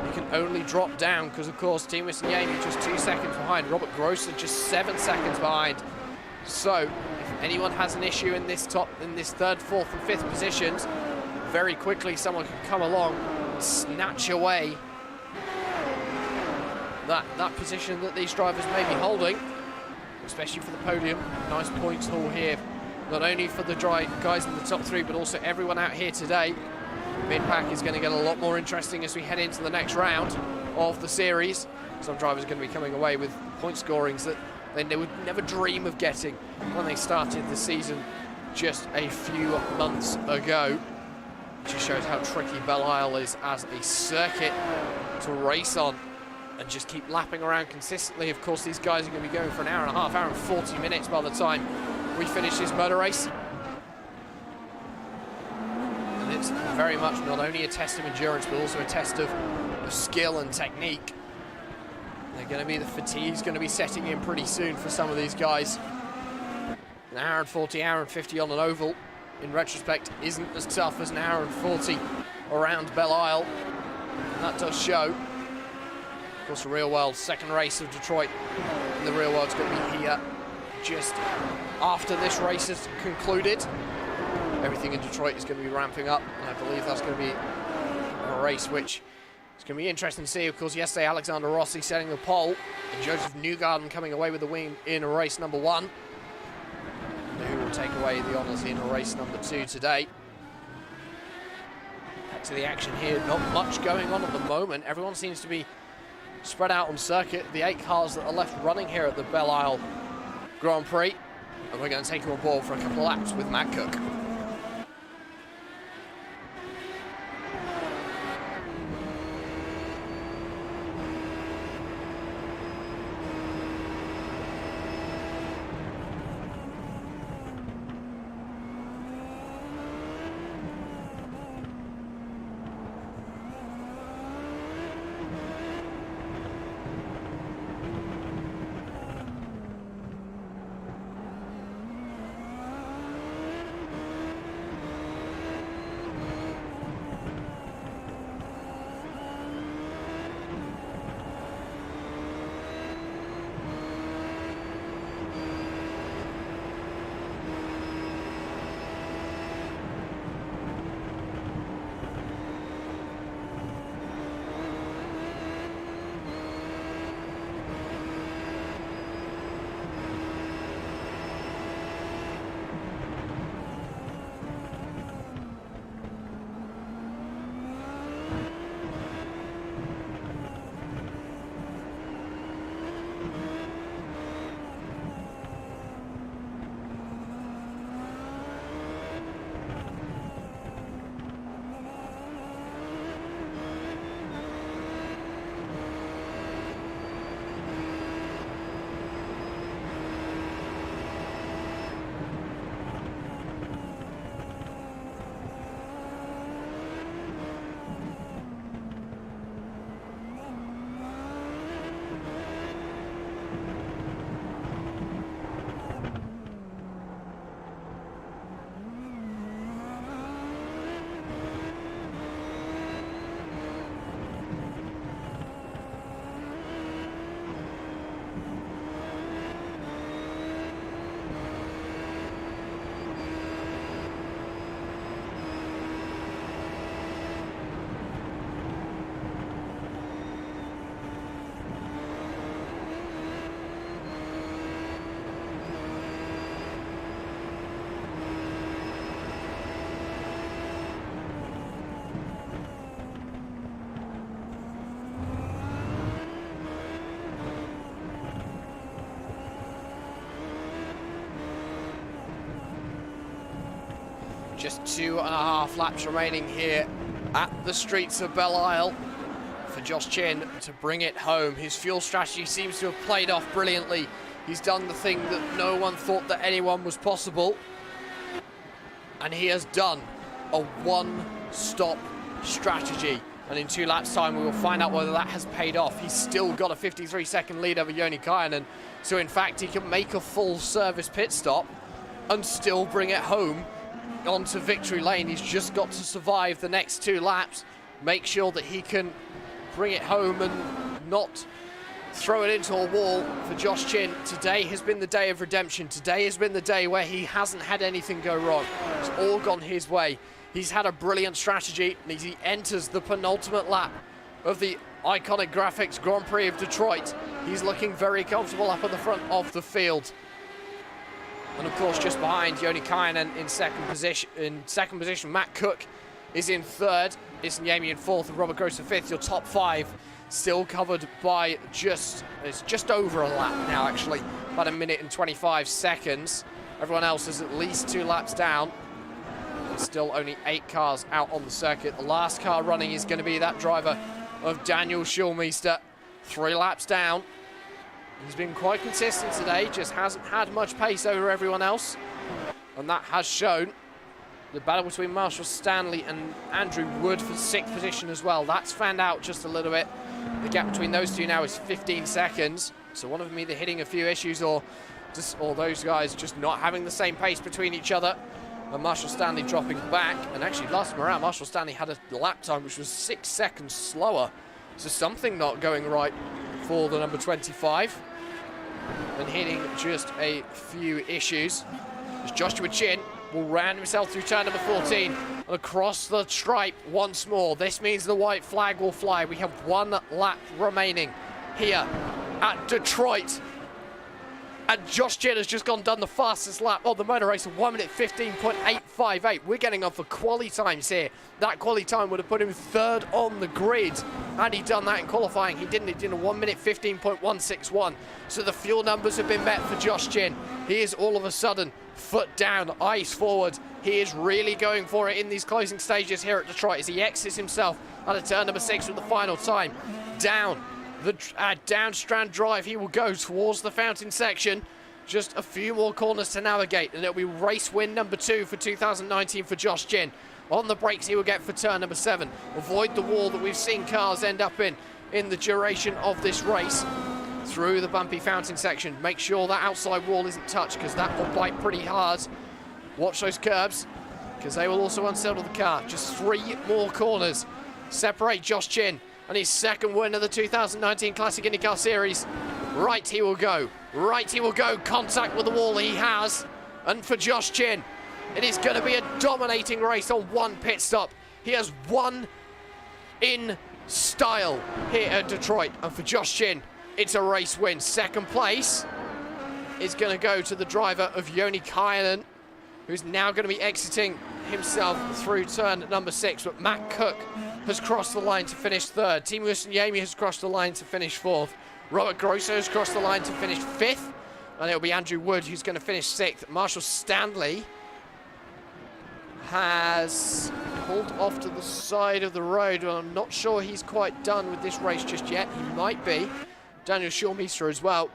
He can only drop down because, of course, Timo Sinyemi just 2 seconds behind. Robert Grosser just 7 seconds behind. So, if anyone has an issue in this 3rd, 4th, and 5th positions, very quickly someone can come along and snatch away that position that these drivers may be holding, especially for the podium. Nice points haul here, not only for the guys in the top 3, but also everyone out here today. Mid-pack is going to get a lot more interesting as we head into the next round of the series. Some drivers are going to be coming away with point scorings that they would never dream of getting when they started the season just a few months ago. It just shows how tricky Belle Isle is as a circuit to race on and just keep lapping around consistently. Of course, these guys are going to be going for an hour and a half, hour and 40 minutes by the time we finish this motor race. It's very much not only a test of endurance, but also a test of skill and technique. They're going to be, the fatigue's going to be setting in pretty soon for some of these guys. An hour and 40, hour and 50 on an oval, in retrospect, isn't as tough as an hour and 40 around Belle Isle. And that does show. Of course, the real world, 2nd race of Detroit, and the real world's going to be here just after this race has concluded. Everything in Detroit is going to be ramping up, and I believe that's going to be a race which is going to be interesting to see. Of course, yesterday Alexander Rossi setting the pole, and Joseph Newgarden coming away with the win in race number 1. Who will take away the honours in race number 2 today. Back to the action here, not much going on at the moment. Everyone seems to be spread out on circuit. The 8 cars that are left running here at the Belle Isle Grand Prix, and we're going to take them on board for a couple of laps with Matt Cook. Just 2.5 laps remaining here at the streets of Belle Isle for Josh Chin to bring it home. His fuel strategy seems to have played off brilliantly. He's done the thing that no one thought that anyone was possible. And he has done a one-stop strategy. And in 2 laps' time, we will find out whether that has paid off. He's still got a 53-second lead over Logykal. So, in fact, he can make a full-service pit stop and still bring it home onto victory lane. He's just got to survive the next 2 laps, make sure that he can bring it home and not throw it into a wall for Josh Chin. Today has been the day of redemption. Today has been the day where he hasn't had anything go wrong. It's all gone his way. He's had a brilliant strategy, and as he enters the penultimate lap of the Iconic Graphics Grand Prix of Detroit, he's looking very comfortable up at the front of the field. And of course, just behind Logykal in second position, Matt Cook is in third, Isn Yemi in fourth, and Robert Gross in fifth. Your top 5 still covered by it's just over a lap now, actually, about 1 minute and 25 seconds. Everyone else is at least 2 laps down. There's still only 8 cars out on the circuit. The last car running is going to be that driver of Daniel Schulmeister, 3 laps down. He's been quite consistent today, just hasn't had much pace over everyone else. And that has shown. The battle between Marshall Stanley and Andrew Wood for 6th position as well. That's fanned out just a little bit. The gap between those two now is 15 seconds. So one of them either hitting a few issues or those guys just not having the same pace between each other. And Marshall Stanley dropping back. And actually, last time around, Marshall Stanley had a lap time which was 6 seconds slower. So something not going right for the number 25. And hitting just a few issues. As Joshua Chin will round himself through turn number 14 and across the stripe once more. This means the white flag will fly. We have 1 lap remaining here at Detroit. And Josh Chin has just done the fastest lap of the motor race of 1 minute 15.858. We're getting on for quali times here. That quali time would have put him 3rd on the grid. Had he done that in qualifying, he didn't. He did a 1 minute 15.161. So the fuel numbers have been met for Josh Chin. He is all of a sudden foot down, eyes forward. He is really going for it in these closing stages here at Detroit as he exits himself out of turn number 6 with the final time. Down the down Strand Drive he will go towards the fountain section. Just a few more corners to navigate, and it'll be race win number 2 for 2019 for Josh Chin. On the brakes he will get for turn number 7. Avoid the wall that we've seen cars end up in the duration of this race. Through the bumpy fountain section. Make sure that outside wall isn't touched, because that will bite pretty hard. Watch those curbs, because they will also unsettle the car. Just 3 more corners separate Josh Chin and his 2nd win of the 2019 Classic IndyCar Series. Right he will go. Right he will go. Contact with the wall he has. And for Josh Chin, it is going to be a dominating race on 1 pit stop. He has won in style here at Detroit. And for Josh Chin, it's a race win. 2nd place is going to go to the driver of Logykal, who's now going to be exiting himself through turn number 6. But Matt Cook has crossed the line to finish 3rd. Team Isn Yemi has crossed the line to finish 4th. Robert Grosso has crossed the line to finish 5th. And it'll be Andrew Wood who's going to finish 6th. Marshall Stanley has pulled off to the side of the road. And I'm not sure he's quite done with this race just yet. He might be. Daniel Schulmeister as well.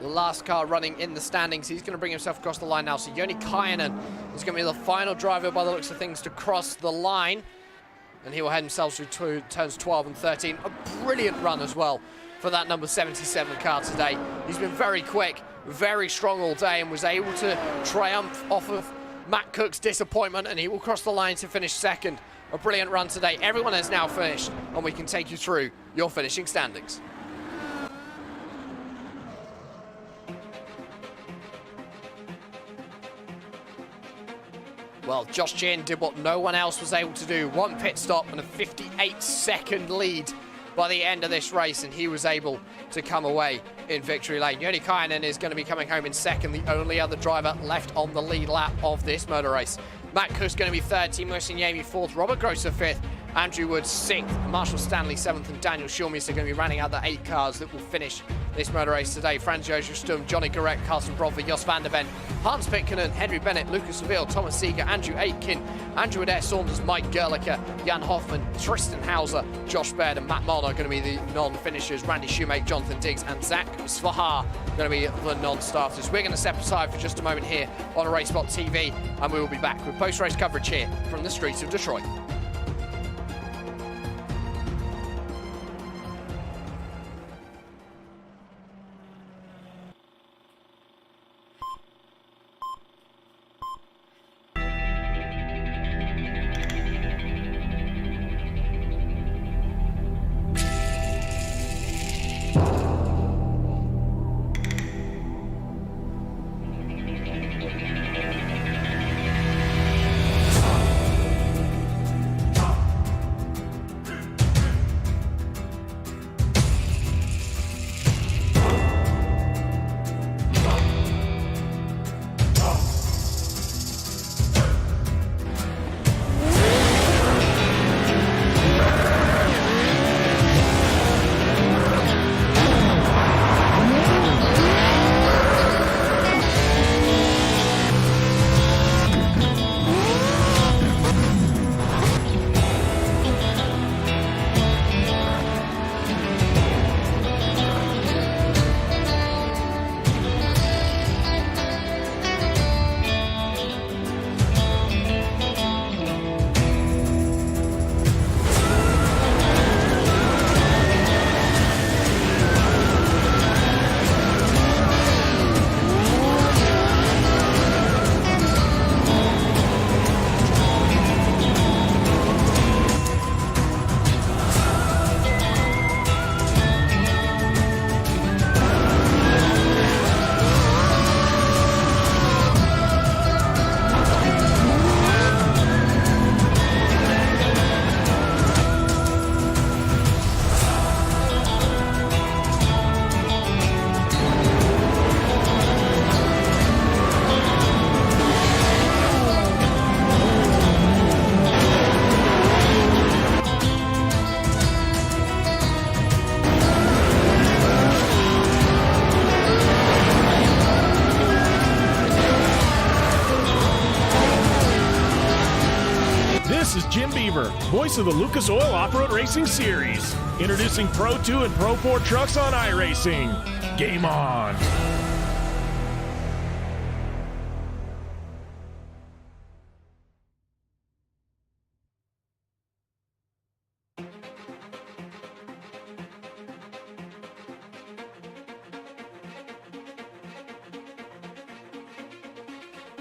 The last car running in the standings. He's going to bring himself across the line now. So Logykal is going to be the final driver by the looks of things to cross the line. And he will head himself through turns 12 and 13. A brilliant run as well for that number 77 car today. He's been very quick, very strong all day, and was able to triumph off of Matt Cook's disappointment, and he will cross the line to finish 2nd. A brilliant run today. Everyone has now finished, and we can take you through your finishing standings. Well, Josh Chin did what no one else was able to do. 1 pit stop and a 58-second lead by the end of this race, and he was able to come away in victory lane. Logykal is going to be coming home in 2nd, the only other driver left on the lead lap of this motor race. Matt Cook's going to be 3rd, Team Isn Yemi 4th, Robert Grosso 5th, Andrew Wood 6th, Marshall Stanley 7th, and Daniel Schulmeister are going to be running out the 8 cars that will finish this motor race today. Franz Josef Sturm, Johnny Garrett, Carsten Brodver, Jos van der Ven, Hans Pitkanen, Henry Bennett, Lucas Laville, Thomas Seeger, Andrew Aitken, Andrew Adair Saunders, Mike Gerlicher, Jan Hoffman, Tristan Hauser, Josh Baird and Matt Marner are going to be the non-finishers. Randy Shoemake, Jonathan Diggs and Zach Svahar going to be the non-starters. We're going to step aside for just a moment here on RaceSpot TV, and we will be back with post-race coverage here from the streets of Detroit. Voice of the Lucas Oil Off-Road Racing Series. Introducing Pro 2 and Pro 4 trucks on iRacing. Game on!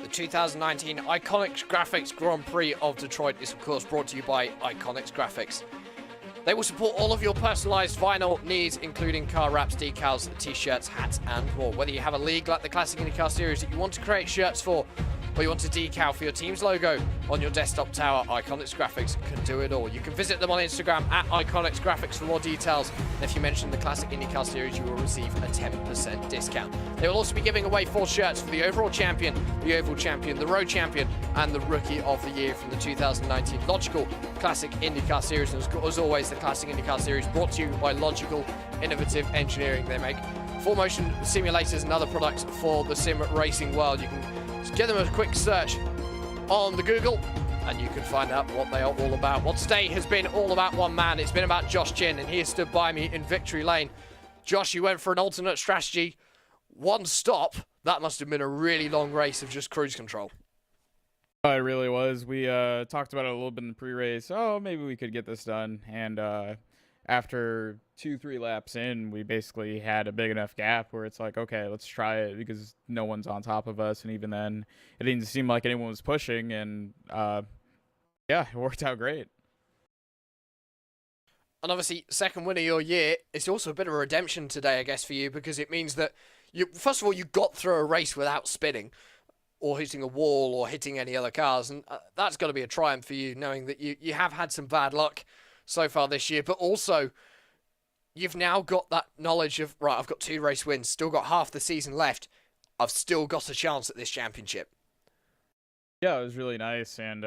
The 2019 Iconics Graphics Grand Prix of Detroit is of course brought to you by Iconics Graphics. They will support all of your personalized vinyl needs, including car wraps, decals, t-shirts, hats, and more. Whether you have a league like the Classic IndyCar Series that you want to create shirts for, or you want a decal for your team's logo on your desktop tower, Iconics Graphics can do it all. You can visit them on Instagram at Iconics Graphics for more details. And if you mention the Classic IndyCar Series, you will receive a 10% discount. They will also be giving away 4 shirts for the overall champion, the oval champion, the road champion, and the rookie of the year from the 2019 Logykal Classic IndyCar Series. And as always, the Classic IndyCar Series brought to you by Logykal Innovative Engineering. They make full motion simulators and other products for the sim racing world. You can just give them a quick search on the Google and you can find out what they are all about. Well, today has been all about one man. It's been about Josh Chin, and he has stood by me in victory lane. Josh, you went for an alternate strategy. One stop. That must have been a really long race of just cruise control. It really was. We talked about it a little bit in the pre-race. Oh, maybe we could get this done. And after 2-3 laps in, we basically had a big enough gap where it's like, okay, let's try it, because no one's on top of us. And even then, it didn't seem like anyone was pushing. And yeah, it worked out great. And obviously, second win of your year, it's also a bit of a redemption today, I guess, for you, because it means that you, first of all, you got through a race without spinning or hitting a wall or hitting any other cars. And that's got to be a triumph for you, knowing that you have had some bad luck so far this year, but also you've now got that knowledge of, right, I've got 2 race wins, still got half the season left. I've still got a chance at this championship. Yeah, it was really nice, and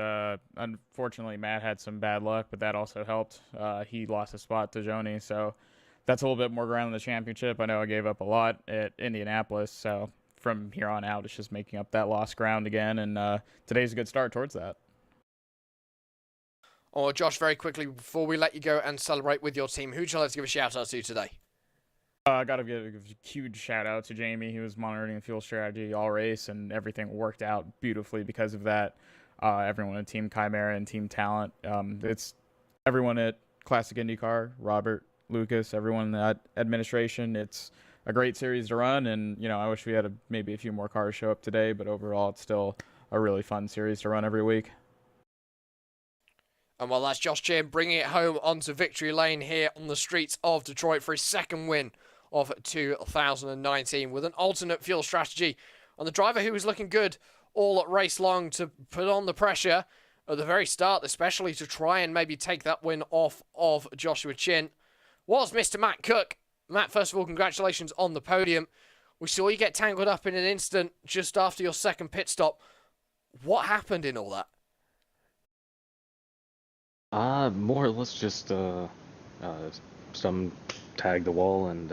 unfortunately Matt had some bad luck, but that also helped. He lost a spot to Joni, so that's a little bit more ground in the championship. I know I gave up a lot at Indianapolis, so from here on out, it's just making up that lost ground again, and today's a good start towards that. Oh, Josh, very quickly, before we let you go and celebrate with your team, who'd you like to give a shout-out to today? I got to give a huge shout-out to Jamie. He was monitoring the fuel strategy all race, and everything worked out beautifully because of that. Everyone at Team Chimera and Team Talent. It's everyone at Classic Indycar, Robert, Lucas, everyone at administration. It's a great series to run, and I wish we had maybe a few more cars show up today, but overall it's still a really fun series to run every week. And well, that's Josh Chin bringing it home onto victory lane here on the streets of Detroit for his second win of 2019 with an alternate fuel strategy on the driver who was looking good all race long to put on the pressure at the very start, especially to try and maybe take that win off of Joshua Chin, was Mr. Matt Cook. Matt, first of all, congratulations on the podium. We saw you get tangled up in an instant just after your second pit stop. What happened in all that? More or less just some tagged the wall, and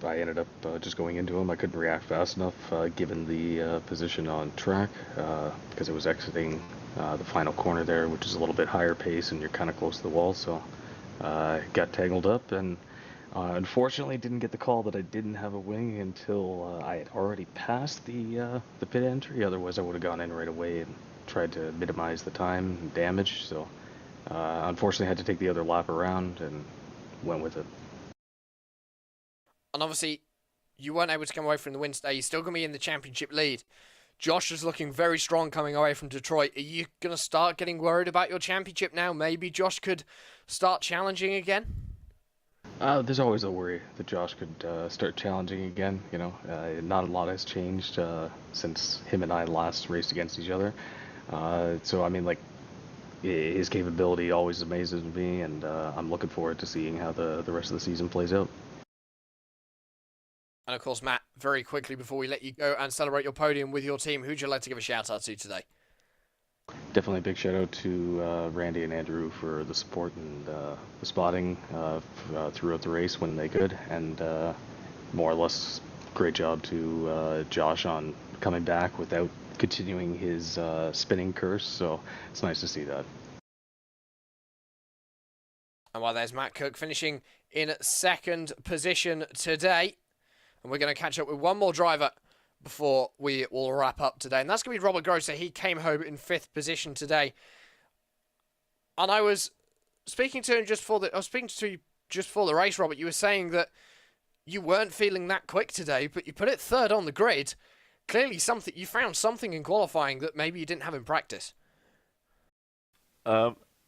I ended up just going into him. I couldn't react fast enough given the position on track because it was exiting the final corner there, which is a little bit higher pace and you're kind of close to the wall, so I got tangled up, and unfortunately didn't get the call that I didn't have a wing until I had already passed the pit entry. Otherwise I would have gone in right away and tried to minimize the time and damage, so unfortunately I had to take the other lap around and went with it. And obviously, you weren't able to come away from the win today. You're still going to be in the championship lead. Josh is looking very strong coming away from Detroit. Are you going to start getting worried about your championship now? Maybe Josh could start challenging again? There's always a worry that Josh could start challenging again. Not a lot has changed since him and I last raced against each other. So, I mean, his capability always amazes me, and I'm looking forward to seeing how the rest of the season plays out. And of course, Matt, very quickly before we let you go and celebrate your podium with your team, who'd you like to give a shout out to today? Definitely a big shout out to Randy and Andrew for the support and the spotting throughout the race when they could, and more or less great job to Josh on coming back without continuing his spinning curse, so it's nice to see that. And while there's Matt Cook finishing in second position today, and we're going to catch up with one more driver before we will wrap up today. And that's going to be Robert Grosser. He came home in fifth position today. And I was speaking to him just for the race, Robert. You were saying that you weren't feeling that quick today, but you put it third on the grid. Clearly you found something in qualifying that maybe you didn't have in practice.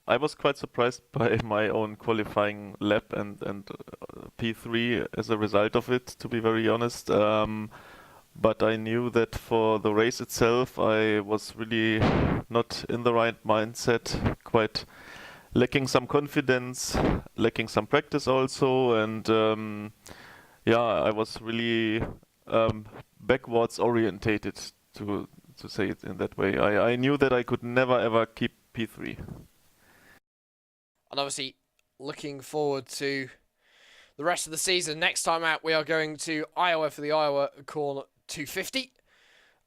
I was quite surprised by my own qualifying lap and P3 as a result of it, to be very honest. But I knew that for the race itself, I was really not in the right mindset, quite lacking some confidence, lacking some practice also, and I was really backwards orientated, to say it in that way. I knew that I could never ever keep P3. And obviously, looking forward to the rest of the season. Next time out, we are going to Iowa for the Iowa Corn 250.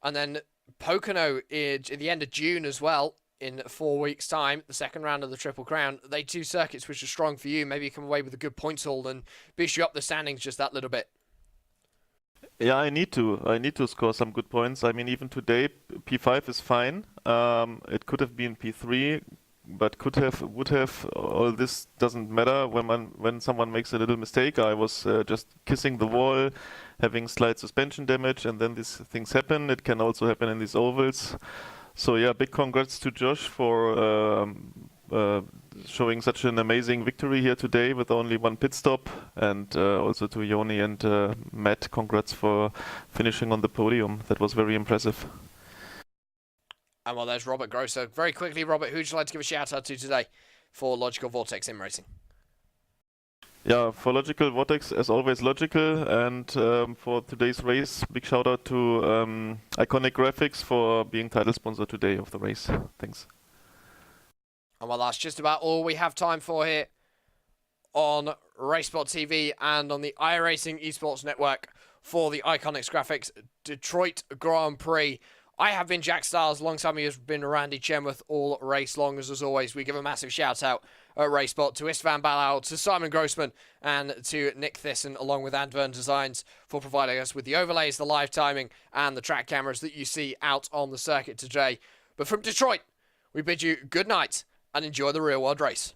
And then Pocono at the end of June as well, in 4 weeks' time, the second round of the Triple Crown. They two circuits which are strong for you. Maybe you come away with a good points haul and boost you up the standings just that little bit. Yeah, I need to score some good points. I mean, even today, P5 is fine. It could have been P3. But would have, all this doesn't matter. When someone makes a little mistake, I was just kissing the wall, having slight suspension damage, and then these things happen. It can also happen in these ovals. So yeah, big congrats to Josh for showing such an amazing victory here today with only one pit stop, and also to Yoni and Matt, congrats for finishing on the podium. That was very impressive. And well, there's Robert Grosser. Very quickly, Robert, who'd you like to give a shout out to today for Logykal Vortex in racing? Yeah, for Logykal Vortex, as always, Logykal, and for today's race, big shout out to Iconic Graphics for being title sponsor today of the race. Thanks. And well, that's just about all we have time for here on Racebot TV and on the iRacing Esports Network for the Iconics Graphics Detroit Grand Prix. I have been Jack Stiles, alongside me has been Randy Chenworth all race long. As always, we give a massive shout out at Racebot to Istvan Balal, to Simon Grossman, and to Nick Thyssen, along with Advern Designs, for providing us with the overlays, the live timing, and the track cameras that you see out on the circuit today. But from Detroit, we bid you good night and enjoy the real world race.